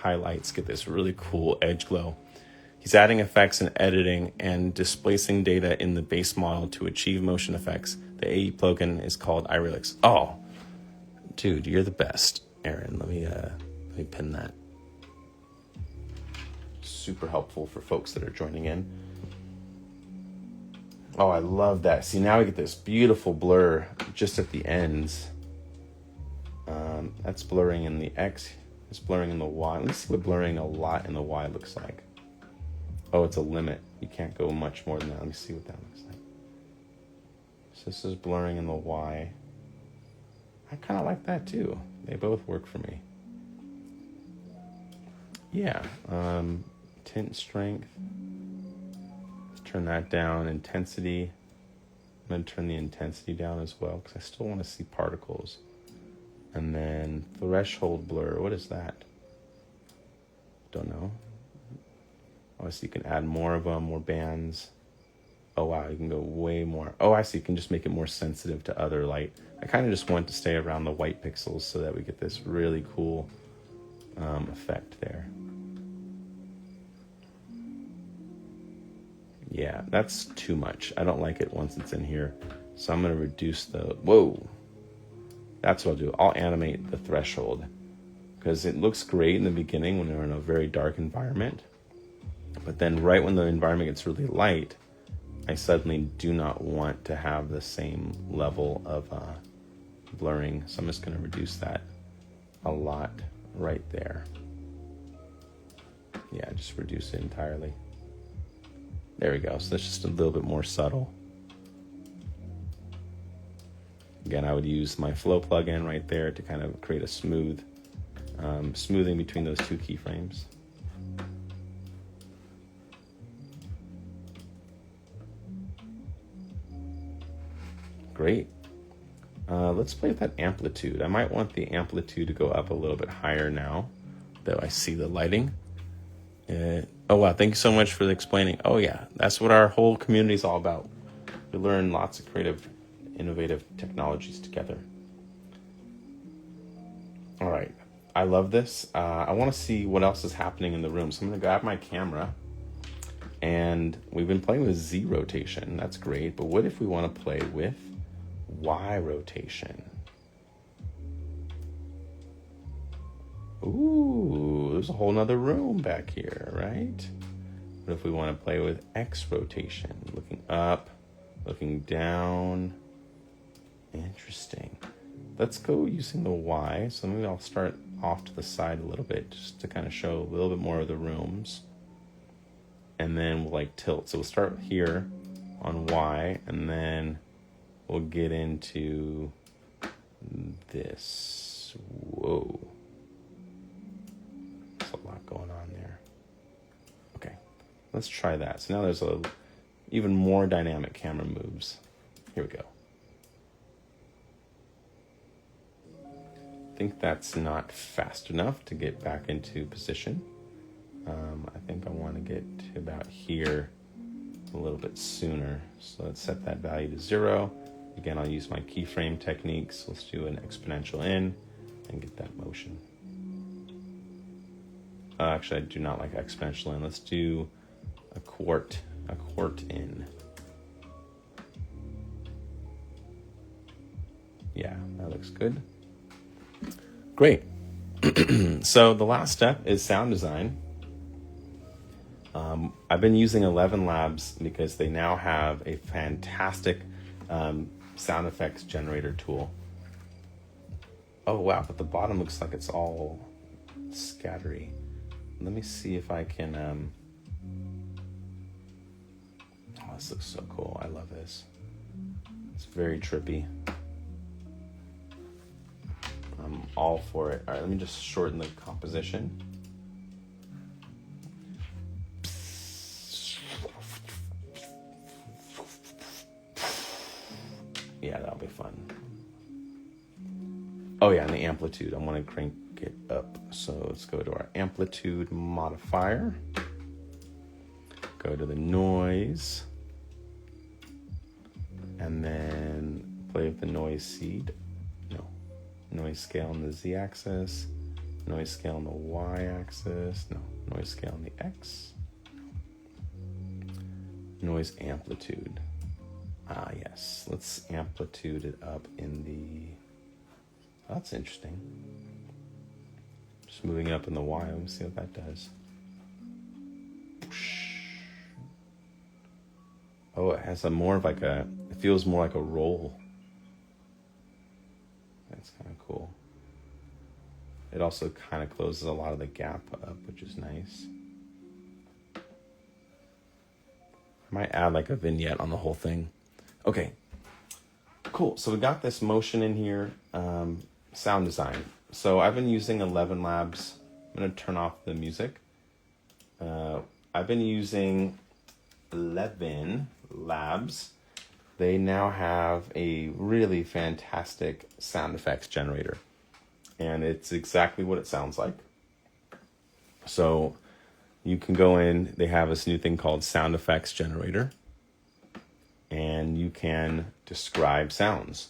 highlights get this really cool edge glow. He's adding effects and editing and displacing data in the base model to achieve motion effects. The AE plugin is called iRelix. Oh, dude, you're the best, Aaron. Let me pin that. Super helpful for folks that are joining in. Oh, I love that. See, now we get this beautiful blur just at the ends. That's blurring in the X. It's blurring in the Y. Let's see what blurring a lot in the Y looks like. Oh, it's a limit. You can't go much more than that. Let me see what that looks like. So this is blurring in the Y. I kind of like that too. They both work for me. Yeah. Tint strength. Let's turn that down. Intensity. I'm going to turn the intensity down as well because I still want to see particles. And then threshold blur. What is that? Don't know. Oh, so you can add more of them, more bands. Oh, wow, you can go way more. Oh, I see. You can just make it more sensitive to other light. I kind of just want to stay around the white pixels so that we get this really cool effect there. Yeah, that's too much. I don't like it once it's in here. So I'm going to reduce the... Whoa. That's what I'll do. I'll animate the threshold because it looks great in the beginning when we're in a very dark environment. But then right when the environment gets really light, I suddenly do not want to have the same level of blurring. So I'm just going to reduce that a lot right there. Yeah, just reduce it entirely. There we go. So that's just a little bit more subtle. Again, I would use my flow plugin right there to kind of create a smooth smoothing between those two keyframes. great. Let's play with that amplitude. I might want the amplitude to go up a little bit higher now that I see the lighting. Oh, wow. Thank you so much for explaining. Oh, yeah. That's what our whole community is all about. We learn lots of creative, innovative technologies together. All right. I love this. I want to see what else is happening in the room. So I'm going to grab my camera. And we've been playing with Z rotation. That's great. But what if we want to play with Y rotation? Ooh, there's a whole nother room back here, right? What if we want to play with X rotation? Looking up, looking down. Interesting. Let's go using the Y. So maybe I'll start off to the side a little bit just to kind of show a little bit more of the rooms. And then we'll like tilt. So we'll start here on Y, and then we'll get into this. Whoa. There's a lot going on there. Okay, let's try that. So now there's a even more dynamic camera moves. Here we go. I think that's not fast enough to get back into position. I think I want to get to about here a little bit sooner. So let's set that value to 0. Again, I'll use my keyframe techniques. Let's do an exponential in and get that motion. Actually, I do not like exponential in. Let's do a quart in. Yeah, that looks good. Great. So the last step is sound design. I've been using 11 Labs because they now have a fantastic sound effects generator tool. Oh, wow, but the bottom looks like it's all scattery. Let me see if I can... Oh, this looks so cool. I love this. It's very trippy. I'm all for it. All right, let me just shorten the composition. Yeah, that'll be fun. Oh yeah, and the amplitude. I want to crank it up. So let's go to our amplitude modifier. Go to the noise. And then play with the noise seed. No. Noise scale on the Z-axis. Noise scale on the Y-axis. No. Noise scale on the X. Noise amplitude. Ah, yes. Let's amplitude it up in the... Oh, that's interesting. Just moving it up in the Y. Let me see what that does. Oh, it has a more of like a... It feels more like a roll. That's kind of cool. It also kind of closes a lot of the gap up, which is nice. I might add like a vignette on the whole thing. Okay, cool. So we got this motion in here, sound design. So I've been using 11 Labs. I'm going to turn off the music. I've been using 11 Labs. They now have a really fantastic sound effects generator. And it's exactly what it sounds like. So you can go in, they have this new thing called Sound Effects Generator. And you can describe sounds.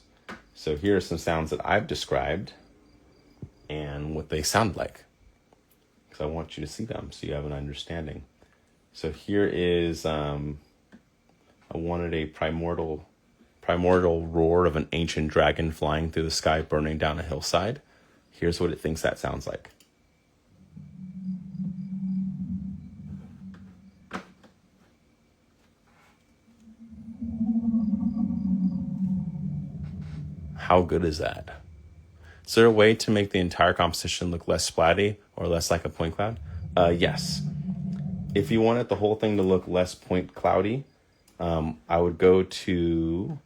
So here are some sounds that I've described and what they sound like, because I want you to see them so you have an understanding. So here is, I wanted a primordial roar of an ancient dragon flying through the sky, burning down a hillside. Here's what it thinks that sounds like. How good is that? Is there a way to make the entire composition look less splatty or less like a point cloud? Yes. If you wanted the whole thing to look less point cloudy, I would go to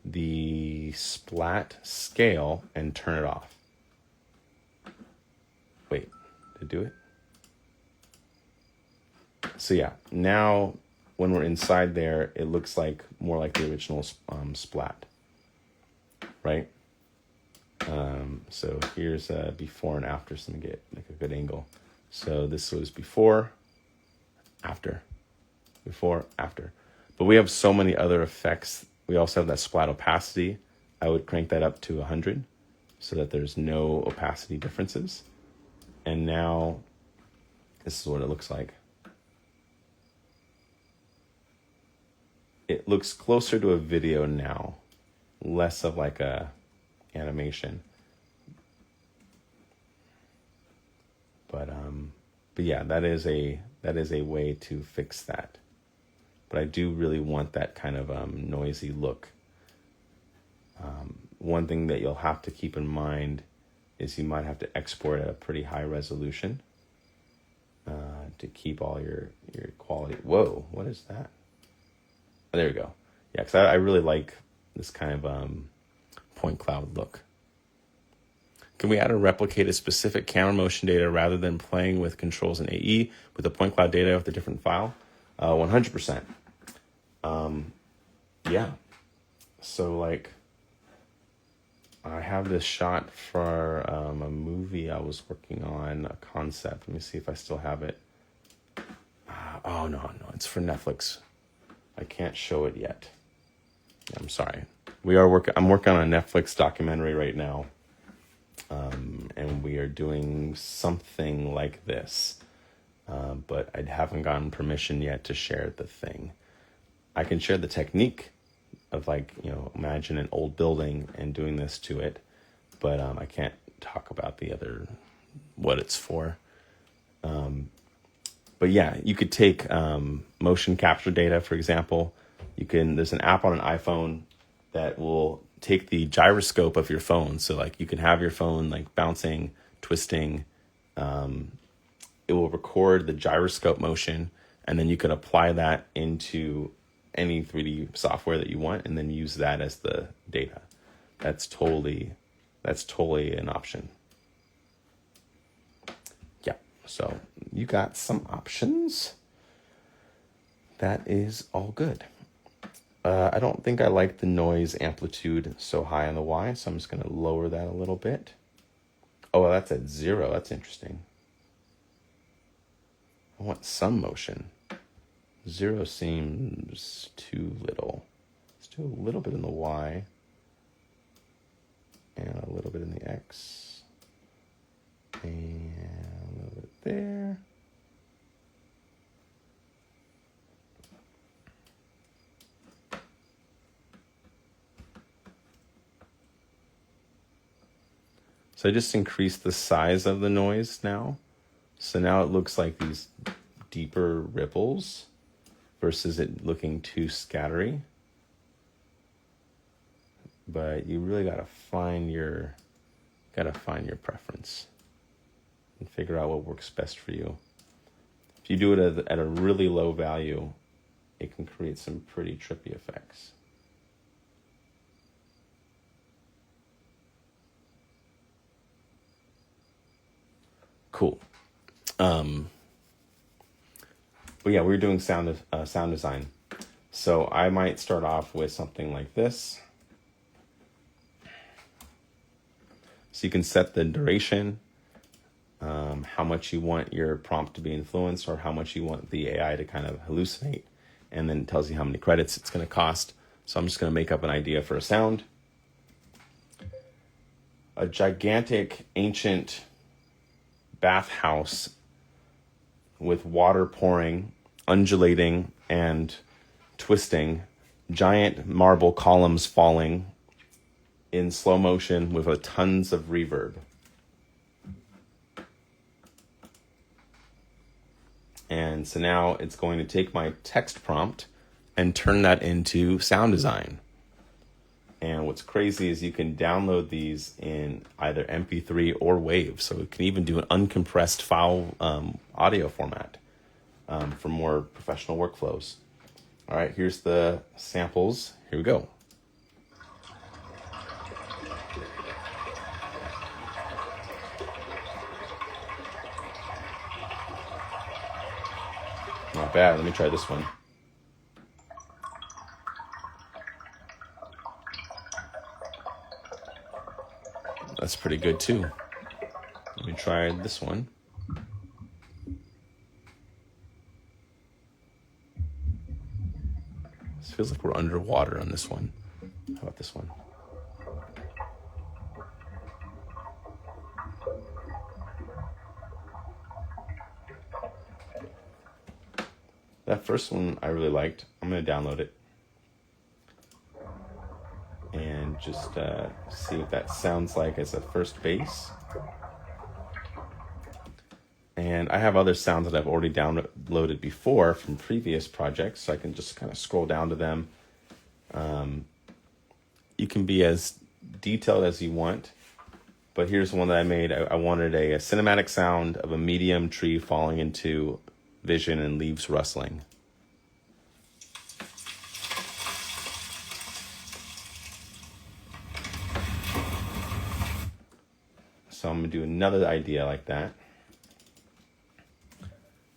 the splat scale and turn it off. Wait, did it do it? So yeah, now when we're inside there, it looks like more like the original splat. right? So here's a before and after, so I'm gonna get like a good angle. So this was before, after, before, after. But we have so many other effects. We also have that splat opacity. I would crank that up to 100 so that there's no opacity differences. And now this is what it looks like. It looks closer to a video now, less of like a animation. But yeah, that is a way to fix that. But I do really want that kind of noisy look. One thing that you'll have to keep in mind is you might have to export at a pretty high resolution to keep all your quality. Whoa, what is that? Oh, there we go. Yeah, because I really like this kind of point cloud look. Can we add or replicate a specific camera motion data rather than playing with controls in AE with the point cloud data with a different file? 100%. Yeah. So like, I have this shot for a movie I was working on, a concept. Let me see if I still have it. Oh, no, it's for Netflix. I can't show it yet. I'm sorry. I'm working on a Netflix documentary right now. And we are doing something like this. But I haven't gotten permission yet to share the thing. I can share the technique of like, imagine an old building and doing this to it. But I can't talk about what it's for. But yeah, you could take motion capture data, for example. There's an app on an iPhone that will take the gyroscope of your phone. So like you can have your phone like bouncing, twisting. It will record the gyroscope motion, and then you can apply that into any 3D software that you want and then use that as the data. That's totally an option. Yeah, so you got some options. That is all good. I don't think I like the noise amplitude so high on the Y, so I'm just going to lower that a little bit. Oh, that's at 0. That's interesting. I want some motion. 0 seems too little. Let's do a little bit in the Y and a little bit in the X and a little bit there. So I just increased the size of the noise now. So now it looks like these deeper ripples versus it looking too scattery. But you really gotta find your preference and figure out what works best for you. If you do it at a really low value, it can create some pretty trippy effects. Cool. But yeah, we're doing sound design. So I might start off with something like this. So you can set the duration, how much you want your prompt to be influenced, or how much you want the AI to kind of hallucinate, and then it tells you how many credits it's going to cost. So I'm just going to make up an idea for a sound. A gigantic ancient bathhouse with water pouring, undulating and twisting, giant marble columns falling in slow motion with tons of reverb. And so now it's going to take my text prompt and turn that into sound design. And what's crazy is you can download these in either MP3 or WAV. So it can even do an uncompressed file audio format for more professional workflows. All right, here's the samples. Here we go. Not bad. Let me try this one. That's pretty good too. Let me try this one. This feels like we're underwater on this one. How about this one? That first one I really liked. I'm going to download it and just see what that sounds like as a first bass. And I have other sounds that I've already downloaded before from previous projects, so I can just kind of scroll down to them. You can be as detailed as you want, but here's one that I made. I wanted a cinematic sound of a medium tree falling into vision and leaves rustling. So I'm going to do another idea like that.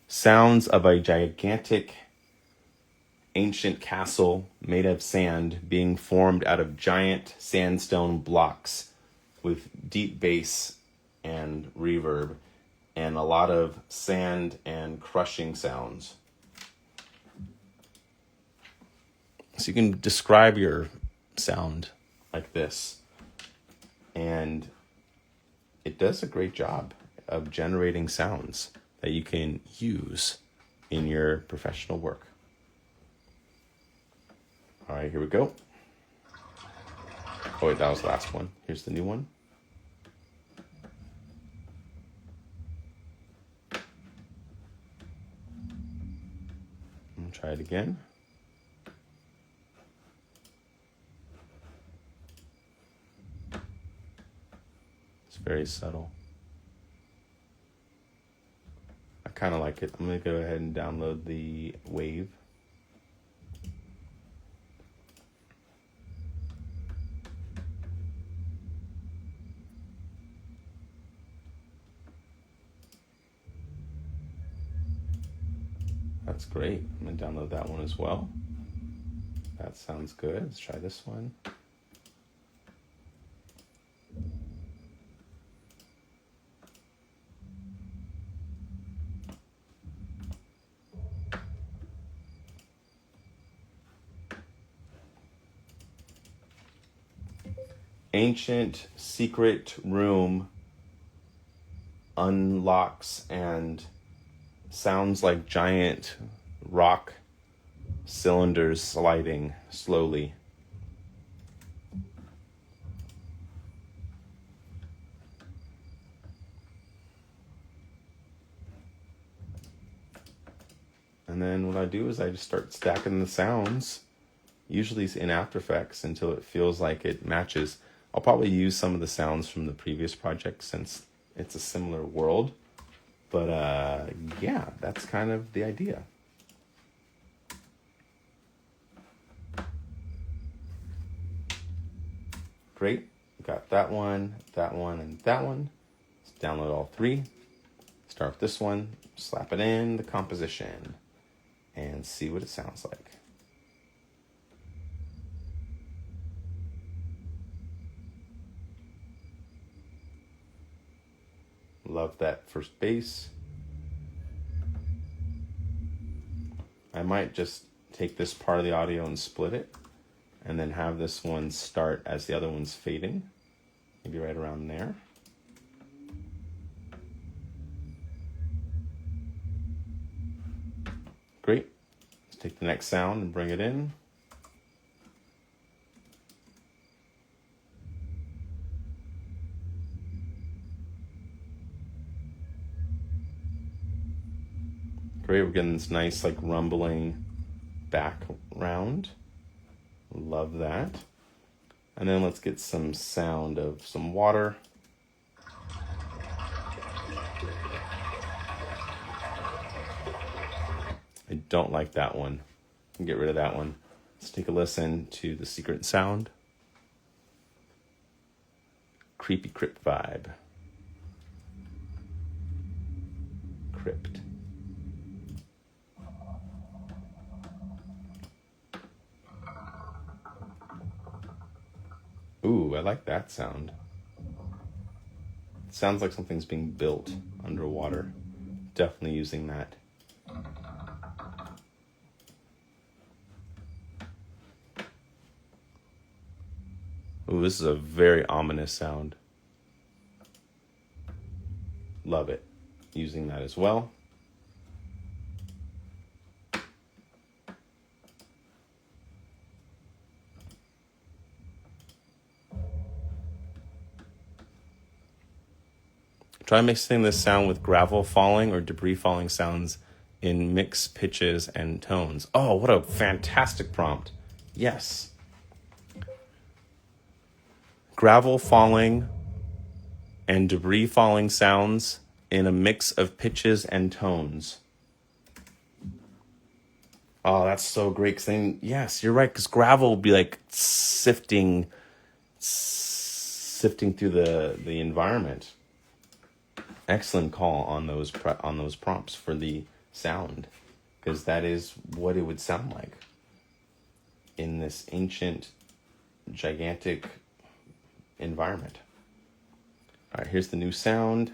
Sounds of a gigantic ancient castle made of sand being formed out of giant sandstone blocks with deep bass and reverb and a lot of sand and crushing sounds. So you can describe your sound like this, and it does a great job of generating sounds that you can use in your professional work. All right, here we go. Oh wait, that was the last one. Here's the new one. I'm gonna try it again. It's very subtle. I kind of like it. I'm going to go ahead and download the wave. That's great. I'm going to download that one as well. That sounds good. Let's try this one. Ancient secret room unlocks and sounds like giant rock cylinders sliding slowly. And then what I do is I just start stacking the sounds, usually in After Effects, until it feels like it matches. I'll probably use some of the sounds from the previous project since it's a similar world. But yeah, that's kind of the idea. Great. Got that one, and that one. Let's download all three. Start with this one, slap it in the composition, and see what it sounds like. Love that first bass. I might just take this part of the audio and split it, and then have this one start as the other one's fading. Maybe right around there. Great. Let's take the next sound and bring it in. Great, we're getting this nice like rumbling background. Love that. And then let's get some sound of some water. I don't like that one. Get rid of that one. Let's take a listen to the secret sound. Creepy crypt vibe. Crypt. Ooh, I like that sound. Sounds like something's being built underwater. Definitely using that. Ooh, this is a very ominous sound. Love it. Using that as well. Try mixing this sound with gravel falling or debris falling sounds in mixed pitches and tones. Oh, what a fantastic prompt. Yes. Gravel falling and debris falling sounds in a mix of pitches and tones. Oh, that's so great. 'Cause then, yes, you're right. Because gravel will be like sifting through the environment. Excellent call on those prompts for the sound, because that is what it would sound like in this ancient, gigantic environment. All right, here's the new sound.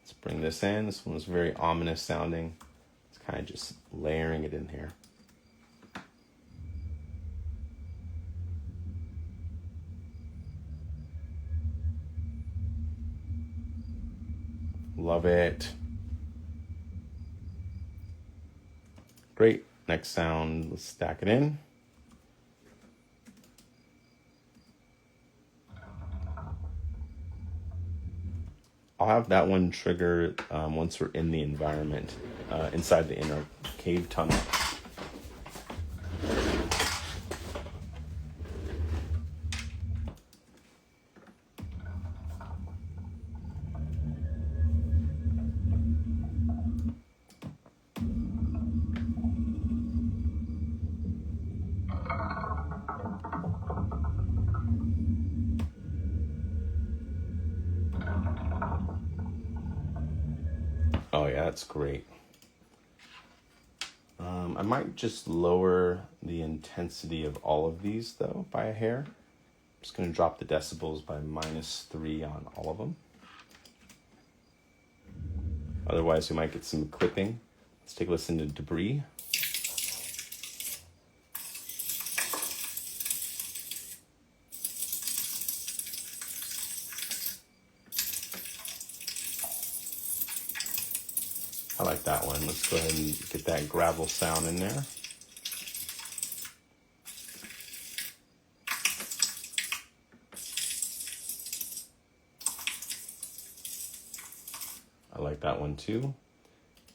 Let's bring this in. This one was very ominous sounding. It's kind of just layering it in here. Love it. Great. Next sound, let's stack it in. I'll have that one trigger once we're in the environment, inside the inner cave tunnel. Oh yeah, that's great. I might just lower the intensity of all of these though by a hair. I'm just going to drop the decibels by -3 on all of them. Otherwise we might get some clipping. Let's take a listen to debris. I like that one. Let's go ahead and get that gravel sound in there. I like that one too.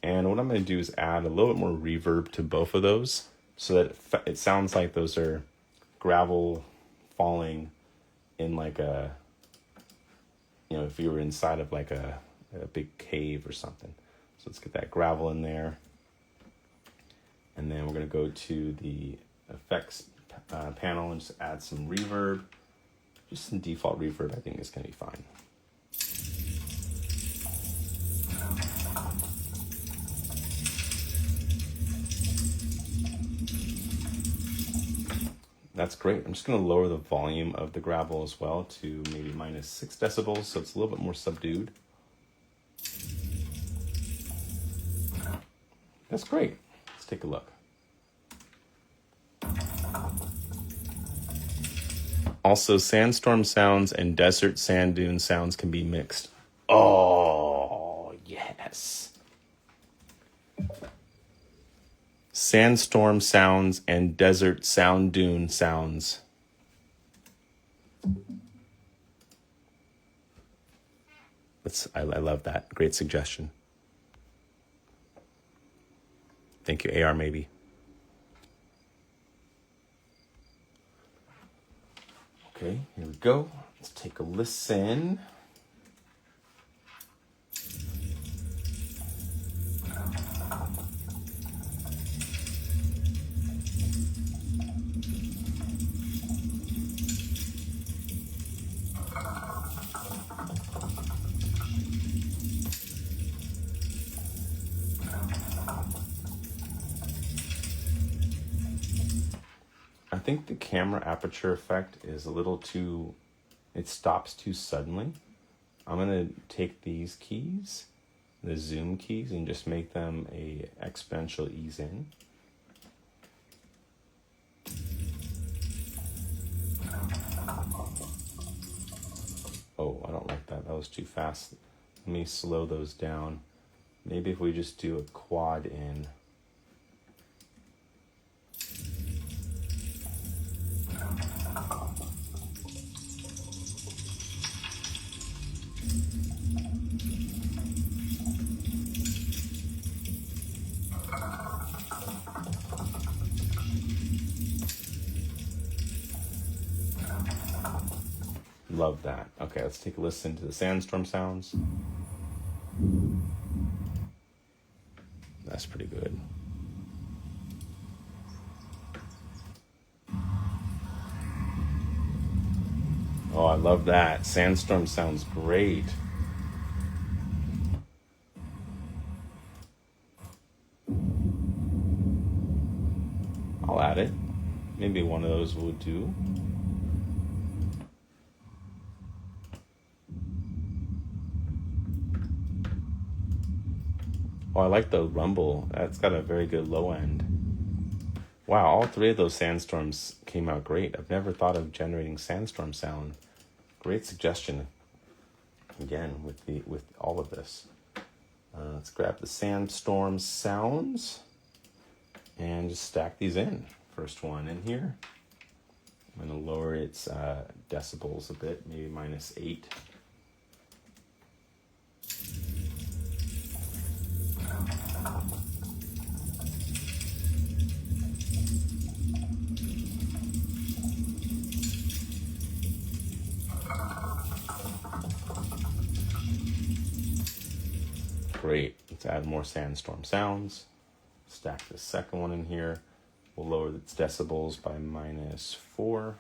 And what I'm going to do is add a little bit more reverb to both of those so that it sounds like those are gravel falling in like a, if you were inside of like a big cave or something. So let's get that gravel in there. And then we're going to go to the effects panel and just add some reverb. Just some default reverb, I think is going to be fine. That's great. I'm just going to lower the volume of the gravel as well to maybe -6 decibels, so it's a little bit more subdued. That's great. Let's take a look. Also, sandstorm sounds and desert sand dune sounds can be mixed. Oh, yes. Sandstorm sounds and desert sound dune sounds. I love that. Great suggestion. Thank you, AR maybe. Okay, here we go. Let's take a listen. I think the camera aperture effect is a little too, it stops too suddenly. I'm gonna take these keys, the zoom keys, and just make them a exponential ease in. Oh, I don't like that. That was too fast. Let me slow those down. Maybe if we just do a quad in. Love that. Okay, let's take a listen to the sandstorm sounds. That's pretty good. Oh, I love that. Sandstorm sounds great. I'll add it. Maybe one of those will do. Oh, I like the rumble. That's got a very good low end. Wow, all three of those sandstorms came out great. I've never thought of generating sandstorm sound. Great suggestion. Again, with all of this. Let's grab the sandstorm sounds and just stack these in. First one in here. I'm going to lower its decibels a bit, maybe -8. Great. Let's add more sandstorm sounds. Stack the second one in here. We'll lower its decibels by -4.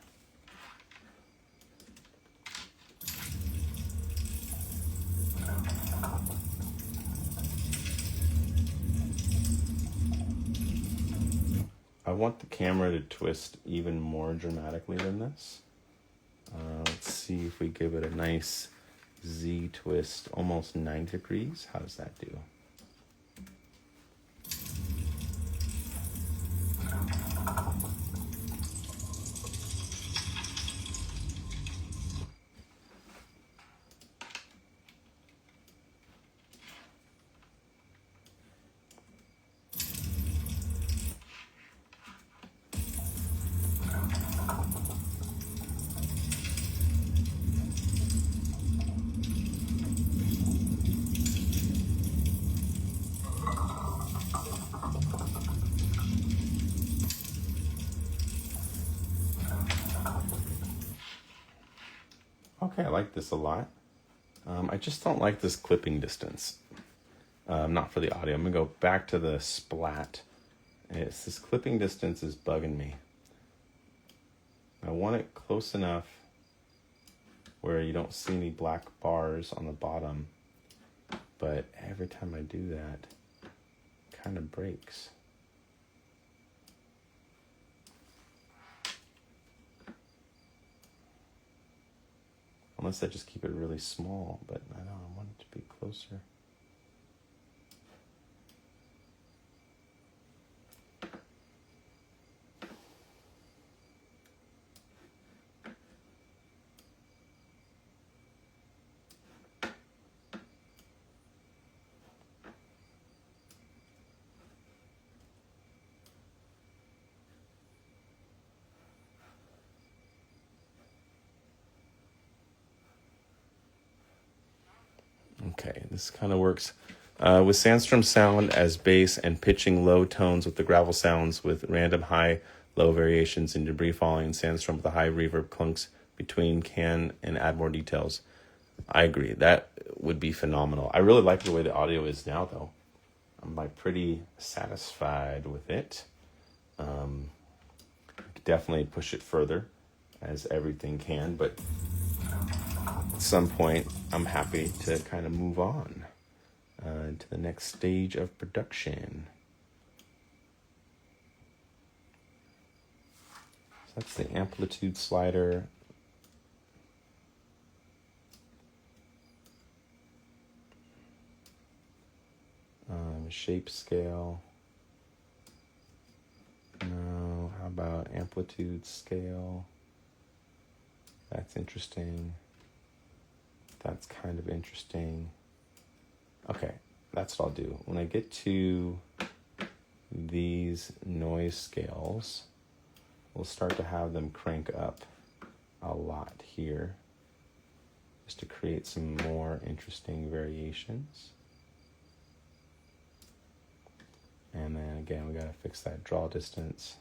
I want the camera to twist even more dramatically than this. Let's see if we give it a nice Z twist, almost 90 degrees. How does that do? Okay, I like this a lot. I just don't like this clipping distance. Not for the audio. I'm gonna go back to the splat. This clipping distance is bugging me. I want it close enough where you don't see any black bars on the bottom, but every time I do that, it kind of breaks. Unless I just keep it really small, but I don't know, I want it to be closer. Okay, this kind of works. With sandstorm sound as bass and pitching low tones with the gravel sounds with random high, low variations in debris falling and sandstorm with the high reverb clunks between can and add more details. I agree. That would be phenomenal. I really like the way the audio is now, though. I'm like pretty satisfied with it. Definitely push it further, as everything can, but at some point, I'm happy to kind of move on to the next stage of production. So that's the amplitude slider. shape scale? No. How about amplitude scale? That's interesting. That's kind of interesting. Okay, that's what I'll do. When I get to these noise scales, we'll start to have them crank up a lot here, just to create some more interesting variations. And then again, we gotta fix that draw distance.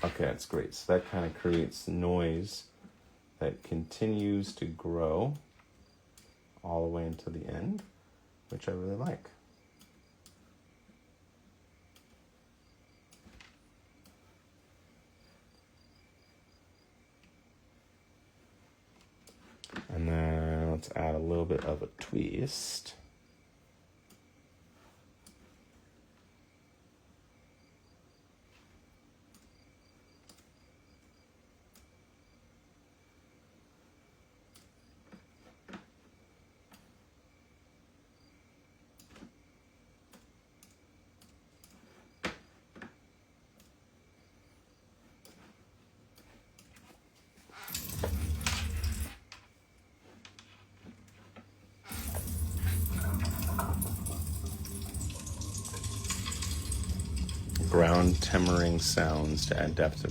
Okay, that's great. So that kind of creates noise that continues to grow all the way into the end, which I really like. And then let's add a little bit of a twist. Ground tempering sounds to add depth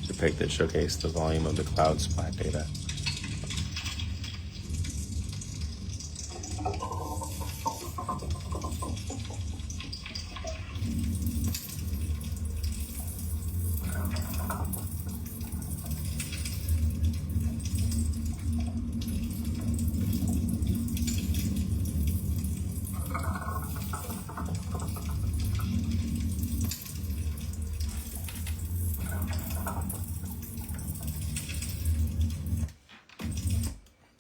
to pic that showcase the volume of the cloud splat data.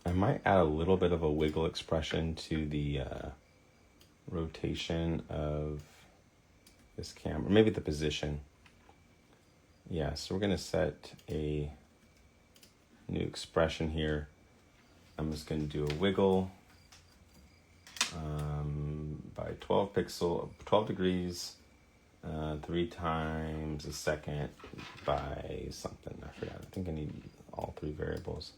I might add a little bit of a wiggle expression to the rotation of this camera, maybe the position. Yeah, so we're gonna set a new expression here. I'm just gonna do a wiggle by 12 degrees, 3 times a second by something, I forgot. I think I need all 3 variables.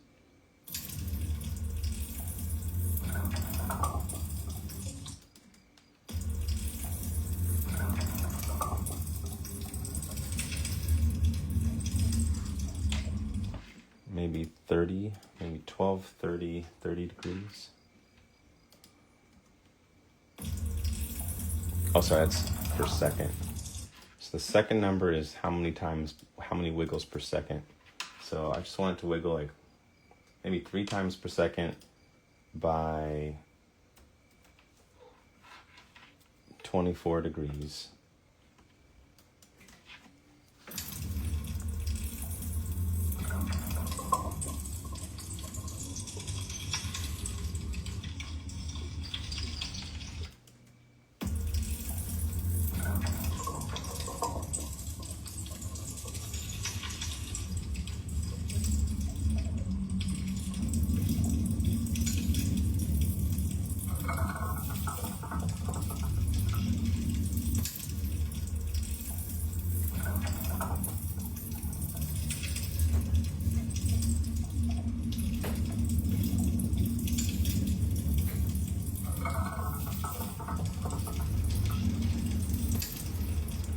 Maybe 30, maybe 12, 30 degrees. Oh, sorry, that's per second. So the second number is how many wiggles per second. So I just want it to wiggle like maybe 3 times per second by 24 degrees.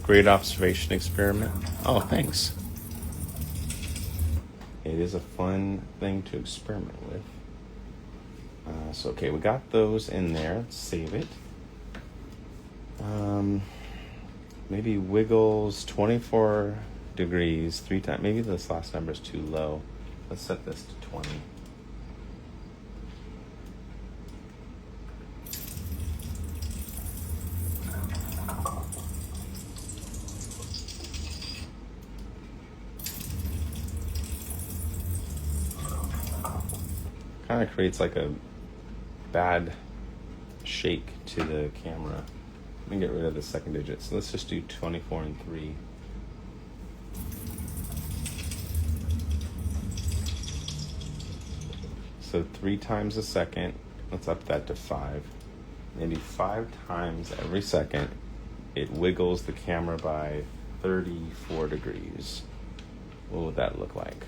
Great observation experiment. Oh, thanks. It is a fun thing to experiment with. So, okay, we got those in there. Let's save it. Maybe wiggles 24 degrees 3 times. Maybe this last number is too low. Let's set this to 20. Kind of creates like a bad shake to the camera. Let me get rid of the second digit. So let's just do 24 and 3. So 3 times a second. Let's up that to 5. Maybe 5 times every second. It wiggles the camera by 34 degrees. What would that look like?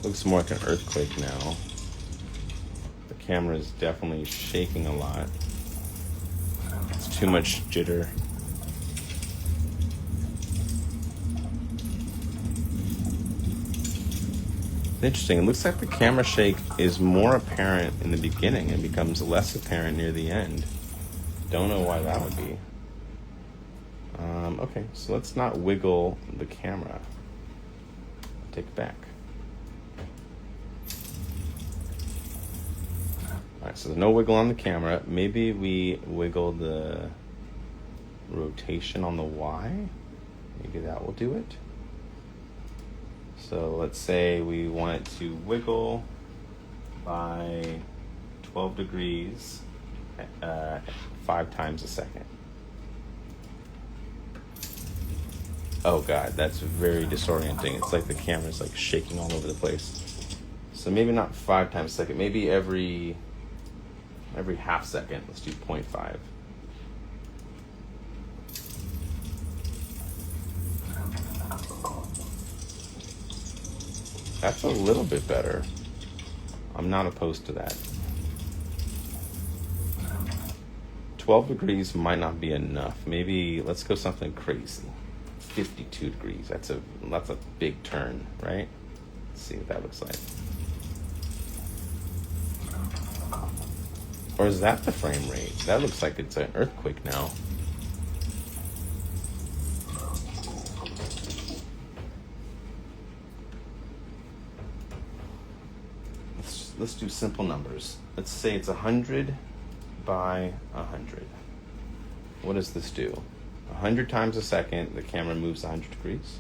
Looks more like an earthquake now. The camera is definitely shaking a lot. It's too much jitter. Interesting. It looks like the camera shake is more apparent in the beginning and becomes less apparent near the end. Don't know why that would be. Okay, so let's not wiggle the camera. Take it back. Alright, so there's no wiggle on the camera. Maybe we wiggle the rotation on the Y. Maybe that will do it. So let's say we want it to wiggle by 12 degrees 5 times a second. Oh God, that's very disorienting. It's like the camera's like shaking all over the place. So maybe not 5 times a second, maybe every half second. Let's do 0.5. That's a little bit better. I'm not opposed to that. 12 degrees might not be enough. Maybe let's go something crazy. 52 degrees. That's a big turn, right? Let's see what that looks like. Or is that the frame rate? That looks like it's an earthquake now. Let's do simple numbers. Let's say it's 100 by 100. What does this do? 100 times a second, the camera moves 100 degrees.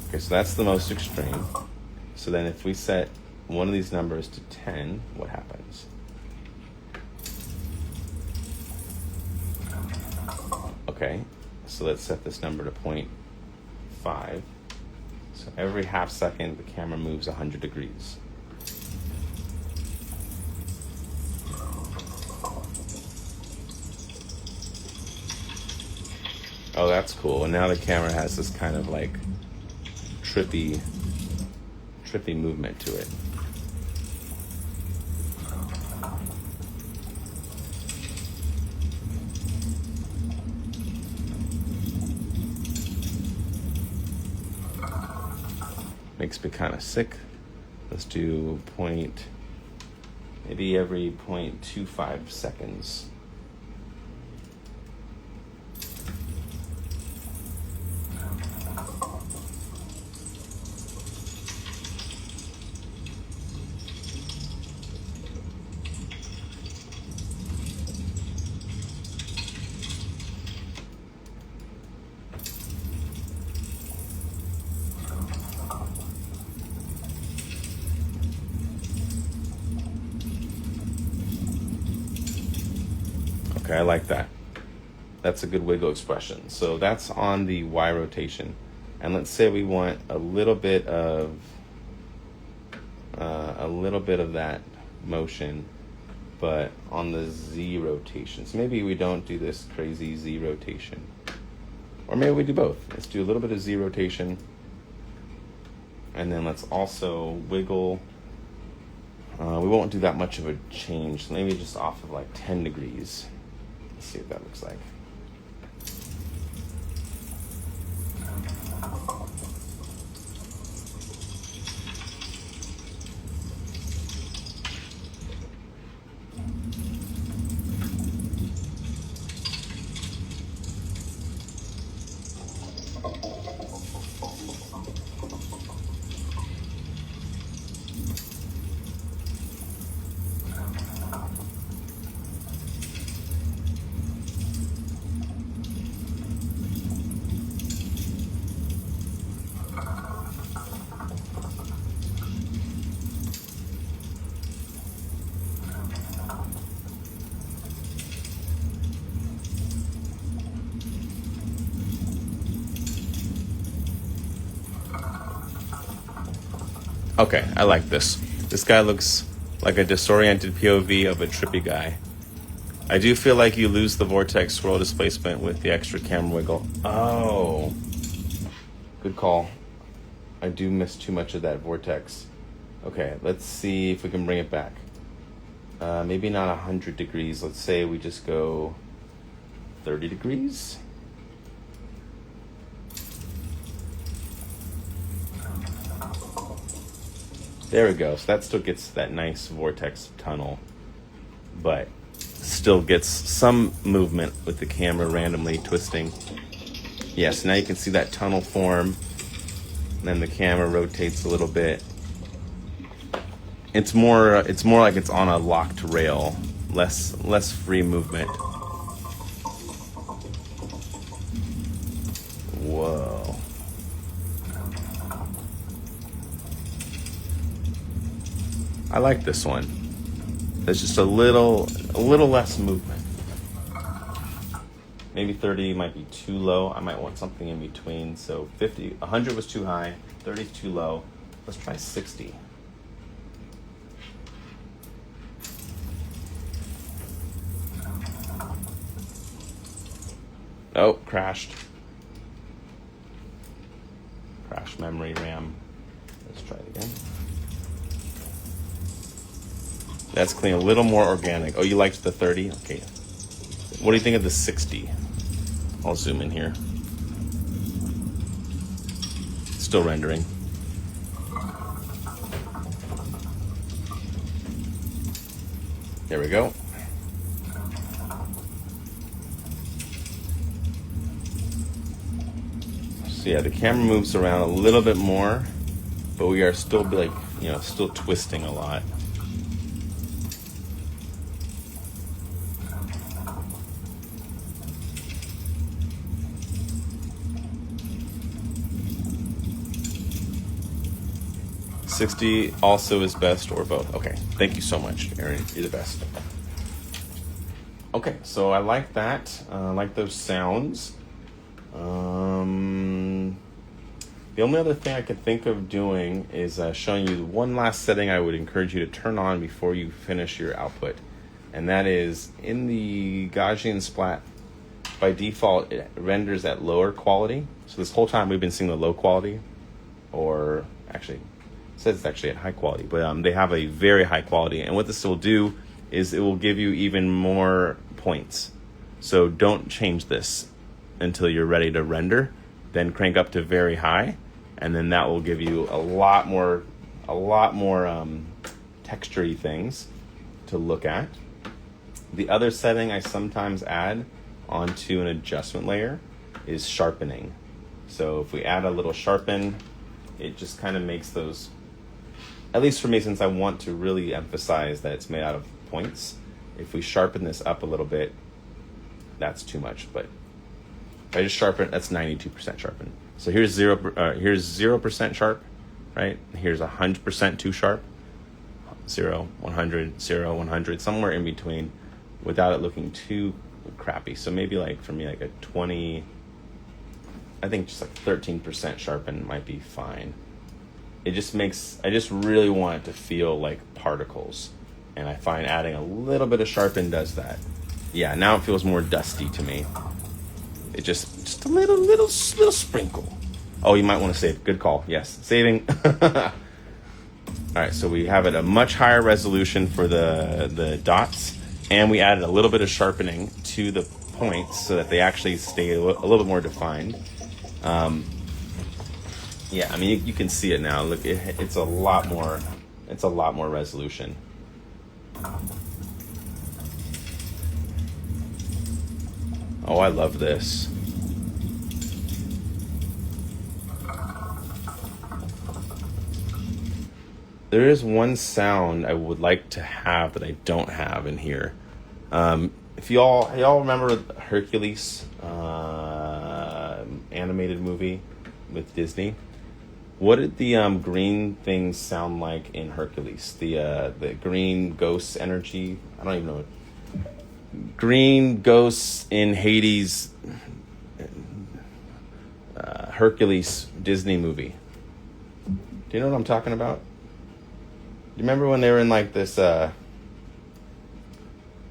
Okay, so that's the most extreme. So then if we set one of these numbers to 10, what happens? Okay, so let's set this number to 0.5. So every half second, the camera moves 100 degrees. Oh, that's cool. And now the camera has this kind of like trippy movement to it. Makes me kind of sick. Let's do maybe every 0.25 seconds. Okay, I like that. That's a good wiggle expression. So that's on the Y rotation. And let's say we want a little bit of that motion, but on the Z rotation. So maybe we don't do this crazy Z rotation. Or maybe we do both. Let's do a little bit of Z rotation. And then let's also wiggle. We won't do that much of a change. So maybe just off of like 10 degrees. Let's see what that looks like. Okay, I like this. This guy looks like a disoriented POV of a trippy guy. I do feel like you lose the vortex swirl displacement with the extra camera wiggle. Oh, good call. I do miss too much of that vortex. Okay, let's see if we can bring it back. Maybe not 100 degrees. Let's say we just go 30 degrees. There we go. So that still gets that nice vortex tunnel, but still gets some movement with the camera randomly twisting. Yes, now you can see that tunnel form. And then the camera rotates a little bit. It's more like it's on a locked rail, less free movement. Whoa. I like this one. There's just a little less movement. Maybe 30 might be too low. I might want something in between. So 100 was too high, 30 is too low. Let's try 60. Oh, crashed. Crash memory RAM. Let's try it again. That's clean, a little more organic. Oh, you liked the 30? Okay. What do you think of the 60? I'll zoom in here. Still rendering. There we go. So yeah, the camera moves around a little bit more, but we are still still twisting a lot. $60 also is best, or both. Okay, thank you so much, Aaron. You're the best. Okay, so I like that. I like those sounds. The only other thing I could think of doing is showing you one last setting I would encourage you to turn on before you finish your output. And that is in the Gaussian Splat, by default, it renders at lower quality. So this whole time we've been seeing the low quality, or actually, it says it's actually at high quality, but they have a very high quality. And what this will do is it will give you even more points. So don't change this until you're ready to render. Then crank up to very high, and then that will give you a lot more texture-y things to look at. The other setting I sometimes add onto an adjustment layer is sharpening. So if we add a little sharpen, it just kind of makes those, at least for me, since I want to really emphasize that it's made out of points, if we sharpen this up a little bit, that's too much. But if I just sharpen, that's 92% sharpen. So here's 0% sharp, right? Here's 100% too sharp. 0, 100, 0, 100, somewhere in between, without it looking too crappy. So maybe like for me, like a 20, I think just like 13% sharpen might be fine. It just makes, I just really want it to feel like particles. And I find adding a little bit of sharpen does that. Yeah, now it feels more dusty to me. It just a little sprinkle. Oh, you might want to save. Good call. Yes, saving. All right, so we have it a much higher resolution for the dots, and we added a little bit of sharpening to the points so that they actually stay a little bit more defined. Yeah, I mean you can see it now. Look, it's a lot more. It's a lot more resolution. Oh, I love this. There is one sound I would like to have that I don't have in here. If y'all remember Hercules, animated movie with Disney, what did the green things sound like in Hercules? The green ghost energy. I don't even know. Green ghosts in Hades, Hercules Disney movie. Do you know what I'm talking about? You remember when they were in like this, I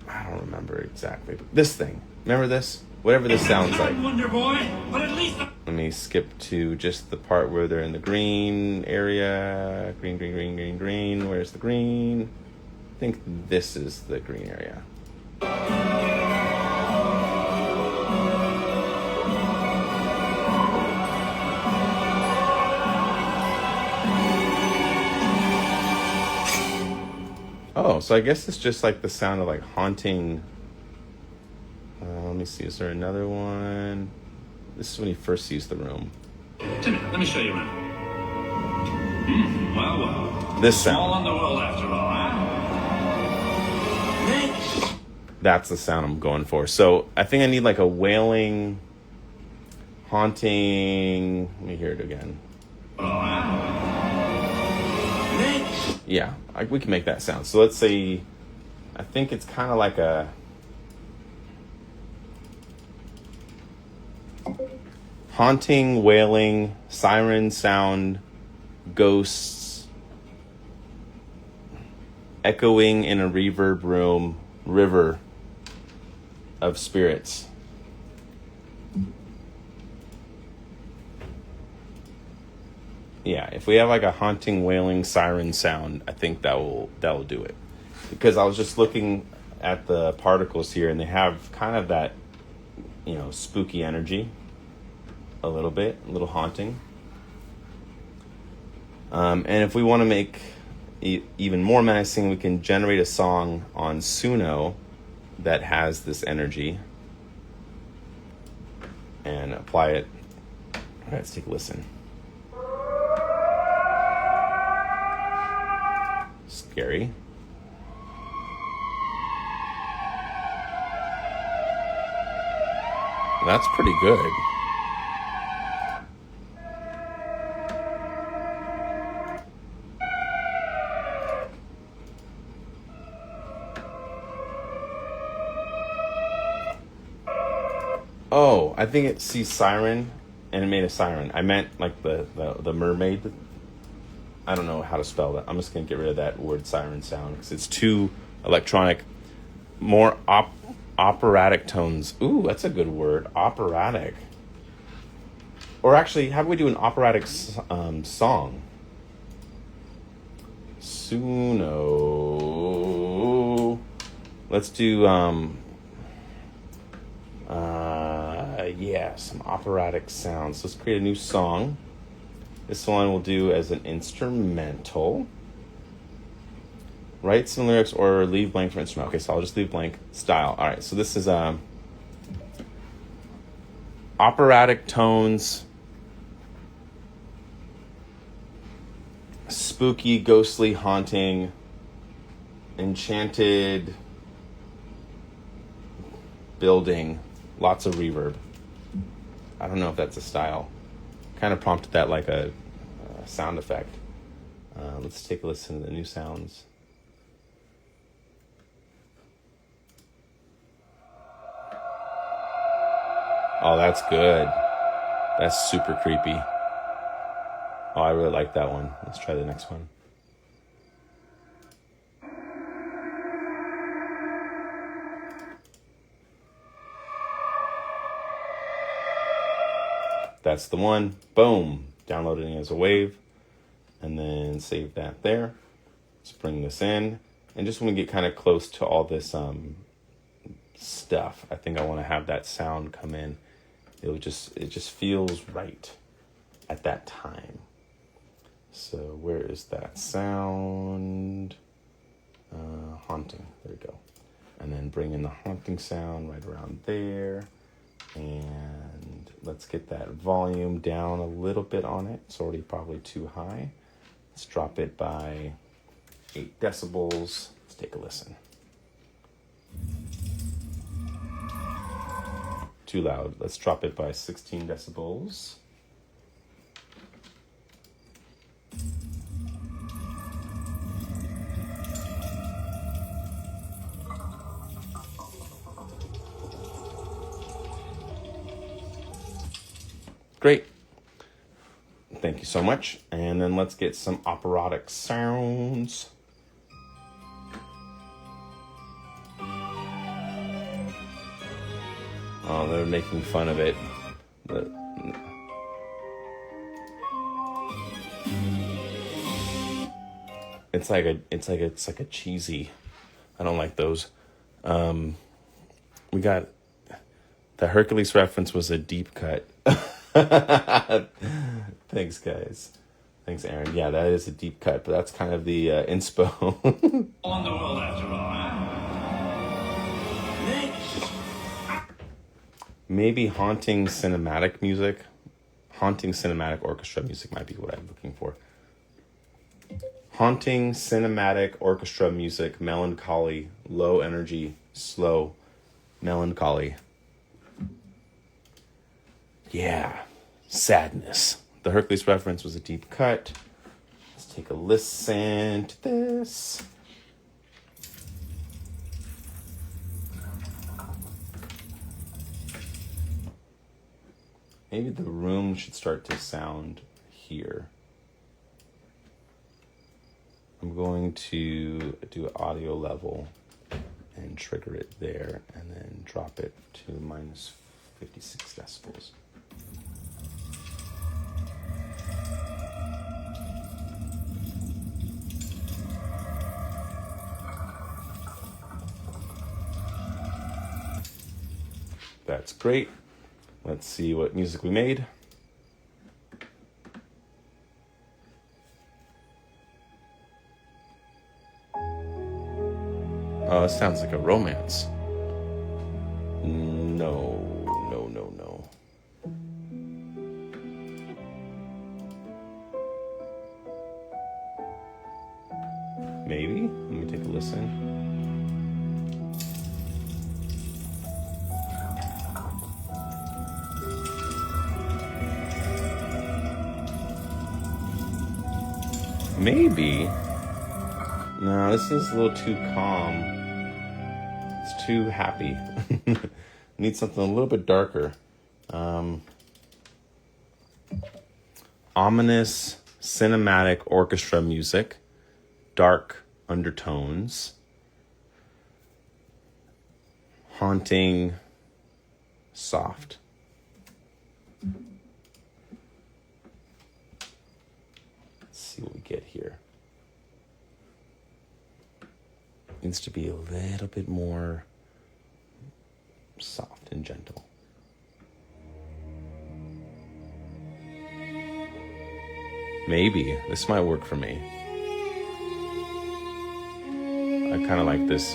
don't remember exactly, but this thing. Remember this? Whatever this sounds like. Wonder Boy, but at least Let me skip to just the part where they're in the green area. Green, green, green, green, green. Where's the green? I think this is the green area. Oh, so I guess it's just like the sound of like haunting. Let me see, is there another one? This is when he first sees the room. Timmy, let me show you around. Well. This All sound. in the world after all, huh? That's the sound I'm going for. So I think I need like a wailing, haunting. Let me hear it again. Yeah, we can make that sound. So let's say, I think it's kind of like a haunting, wailing, siren sound, ghosts, echoing in a reverb room, river of spirits. Yeah, if we have like a haunting, wailing, siren sound, I think that will do it. Because I was just looking at the particles here, and they have kind of that, spooky energy. A little bit, a little haunting. And if we want to make even more menacing, we can generate a song on Suno that has this energy and apply it. All right, let's take a listen. Scary. That's pretty good. Oh, I think it sees siren and it made a siren. I meant like the mermaid. I don't know how to spell that. I'm just going to get rid of that word siren sound because it's too electronic. More operatic tones. Ooh, that's a good word. Operatic. Or actually, how do we do an operatic song? Suno. Let's do, some operatic sounds. Let's create a new song. This one we'll do as an instrumental. Write some lyrics or leave blank for instrumental. Okay, so I'll just leave blank style. All right, so this is operatic tones, spooky, ghostly, haunting, enchanted building, lots of reverb. I don't know if that's a style. Kind of prompted that like a sound effect. Let's take a listen to the new sounds. Oh, that's good. That's super creepy. Oh, I really like that one. Let's try the next one. That's the one. Boom. Downloading as a wave. And then save that there. Let's bring this in. And just want to get kind of close to all this stuff. I think I want to have that sound come in. It just feels right at that time. So where is that sound? Haunting. There we go. And then bring in the haunting sound right around there. And let's get that volume down a little bit on it. It's already probably too high. Let's drop it by 8 decibels. Let's take a listen. Too loud. Let's drop it by 16 decibels. Great. Thank you so much. And then let's get some operatic sounds. Oh, they're making fun of it. But it's like a cheesy. I don't like those. We got the Hercules reference was a deep cut. Thanks, guys. Thanks, Aaron. Yeah, that is a deep cut, but that's kind of the inspo. On the world after all, huh? Maybe haunting cinematic music. Haunting cinematic orchestra music might be what I'm looking for. Haunting cinematic orchestra music, melancholy, low energy, slow, melancholy. Yeah, sadness. The Hercules reference was a deep cut. Let's take a listen to this. Maybe the room should start to sound here. I'm going to do audio level and trigger it there and then drop it to minus 56 decibels. That's great. Let's see what music we made. Oh, it sounds like a romance. No. Maybe? Let me take a listen. Maybe. No, this is a little too calm. It's too happy. Need something a little bit darker. Ominous cinematic orchestra music. Dark undertones. Haunting. Soft. See what we get here. Needs to be a little bit more soft and gentle. Maybe this might work for me. I kind of like this.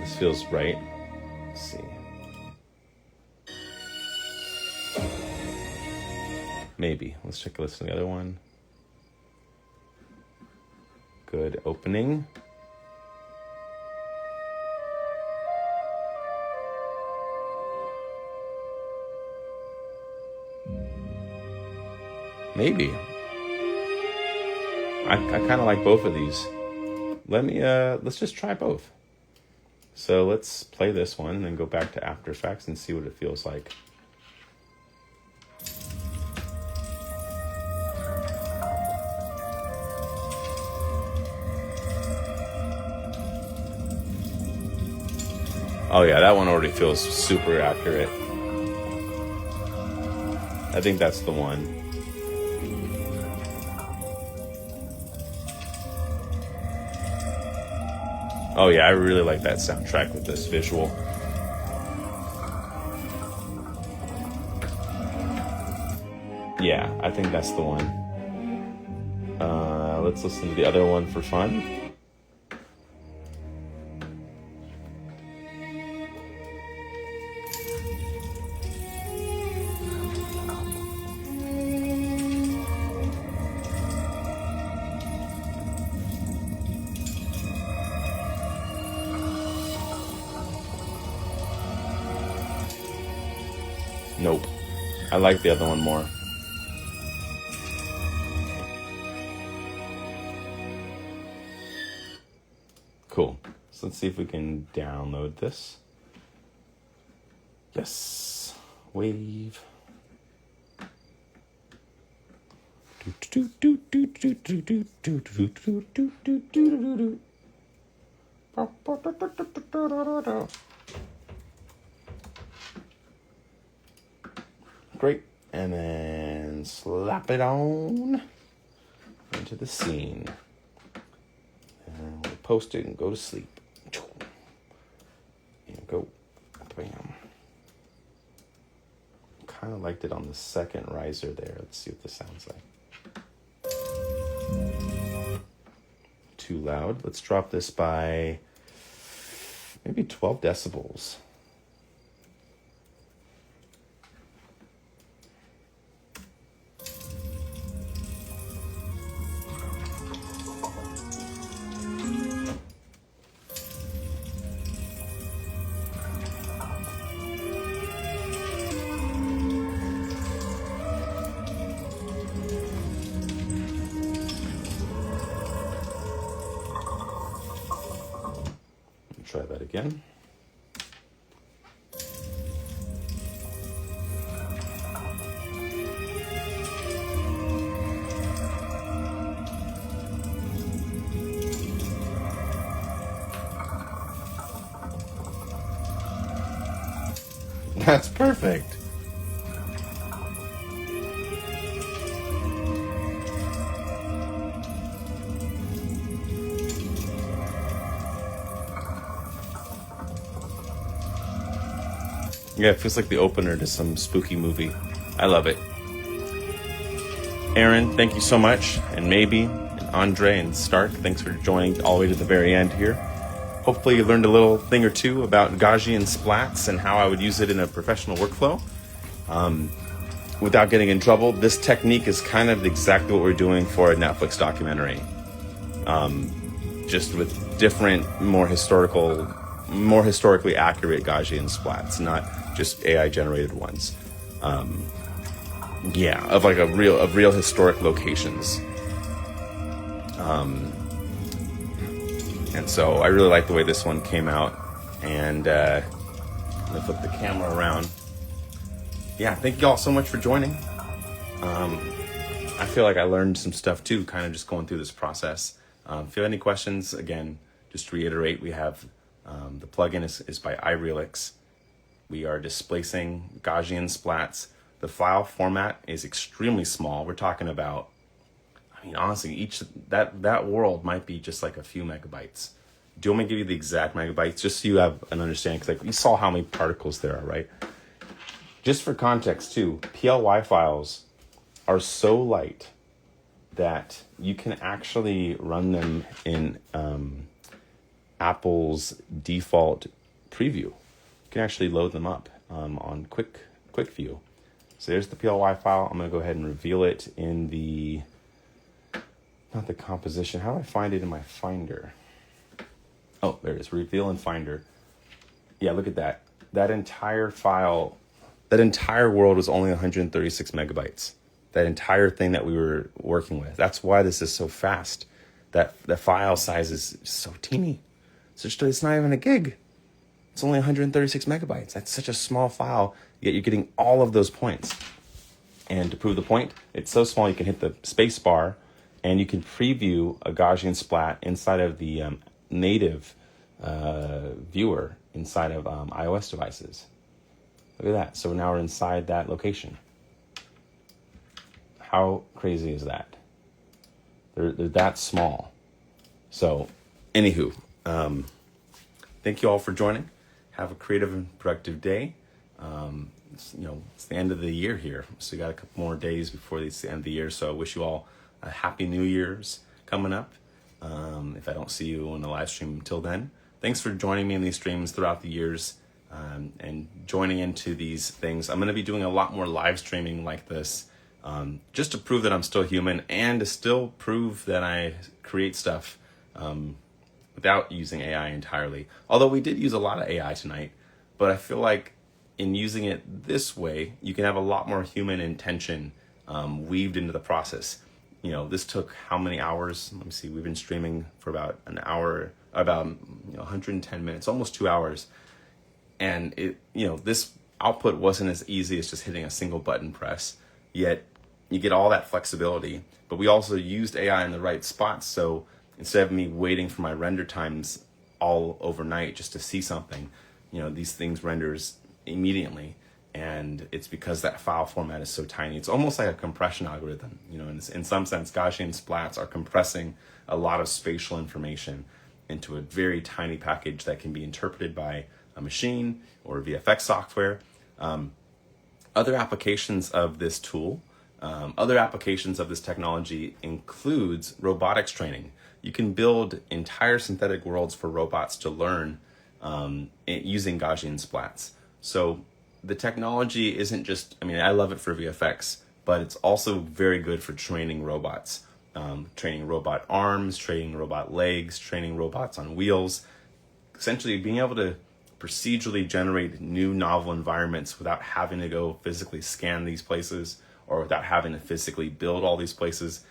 This feels right. Let's see. Maybe. Let's take a listen to the other one. Good opening. Maybe. I kind of like both of these. Let's just try both. So let's play this one and then go back to After Effects and see what it feels like. Oh yeah, that one already feels super accurate. I think that's the one. Oh yeah, I really like that soundtrack with this visual. Yeah, I think that's the one. Let's listen to the other one for fun. Nope. I like the other one more. Cool. So let's see if we can download this. Yes. Wave. great. And then slap it on into the scene. And we'll post it and go to sleep. And go. Bam. Kind of liked it on the second riser there. Let's see what this sounds like. Too loud. Let's drop this by maybe 12 decibels. Try that again. That's perfect. Yeah, it feels like the opener to some spooky movie. I love it. Aaron, thank you so much. And Maybe, and Andre, and Stark, thanks for joining all the way to the very end here. Hopefully you learned a little thing or two about Gaussian Splats and how I would use it in a professional workflow. Without getting in trouble, this technique is kind of exactly what we're doing for a Netflix documentary. Just with different, more historically accurate Gaussian splats, not just AI generated ones. Of real historic locations. And so I really like the way this one came out. And I'm gonna flip the camera around. Yeah, thank you all so much for joining. I feel like I learned some stuff too, kind of just going through this process. If you have any questions, again, just to reiterate, we have the plugin is by iRealix. We are displacing Gaussian splats. The file format is extremely small. We're talking about, I mean, honestly, that world might be just like a few megabytes. Do you want me to give you the exact megabytes, just so you have an understanding? Because you saw how many particles there are, right? Just for context too, PLY files are so light that you can actually run them in Apple's default preview. You can actually load them up on quick view. So there's the PLY file. I'm gonna go ahead and reveal it in the, not the composition. How do I find it in my Finder? Oh, there it is, reveal in Finder. Yeah, look at that. That entire file, that entire world was only 136 megabytes. That entire thing that we were working with. That's why this is so fast. That the file size is so teeny. It's not even a gig. It's only 136 megabytes. That's such a small file, yet you're getting all of those points. And to prove the point, it's so small you can hit the space bar and you can preview a Gaussian splat inside of the native viewer inside of iOS devices. Look at that. So now we're inside that location. How crazy is that? They're that small. So, anywho, thank you all for joining. Have a creative and productive day. It's the end of the year here, so you got a couple more days before it's the end of the year. So I wish you all a happy New Year's coming up. If I don't see you on the live stream until then, thanks for joining me in these streams throughout the years and joining into these things. I'm going to be doing a lot more live streaming like this, just to prove that I'm still human and to still prove that I create stuff without using AI entirely. Although we did use a lot of AI tonight, but I feel like in using it this way, you can have a lot more human intention weaved into the process. This took how many hours? Let me see. We've been streaming for about an hour, about 110 minutes, almost 2 hours. And this output wasn't as easy as just hitting a single button press, yet you get all that flexibility. But we also used AI in the right spots. So instead of me waiting for my render times all overnight just to see something, these things renders immediately. And it's because that file format is so tiny. It's almost like a compression algorithm. You know, in some sense, Gaussian splats are compressing a lot of spatial information into a very tiny package that can be interpreted by a machine or VFX software. Other applications of this tool, other applications of this technology includes robotics training. You can build entire synthetic worlds for robots to learn using Gaussian splats. So the technology isn't just, I mean, I love it for VFX, but it's also very good for training robots, training robot arms, training robot legs, training robots on wheels, essentially being able to procedurally generate new novel environments without having to go physically scan these places or without having to physically build all these places,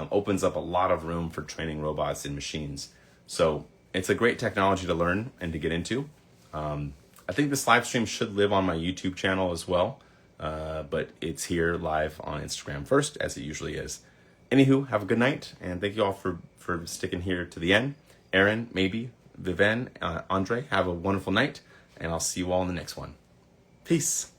opens up a lot of room for training robots and machines. So it's a great technology to learn and to get into. I think this live stream should live on my YouTube channel as well, but it's here live on Instagram first, as it usually is. Anywho, have a good night, and thank you all for sticking here to the end. Aaron, maybe, Viven, Andre, have a wonderful night, and I'll see you all in the next one. Peace.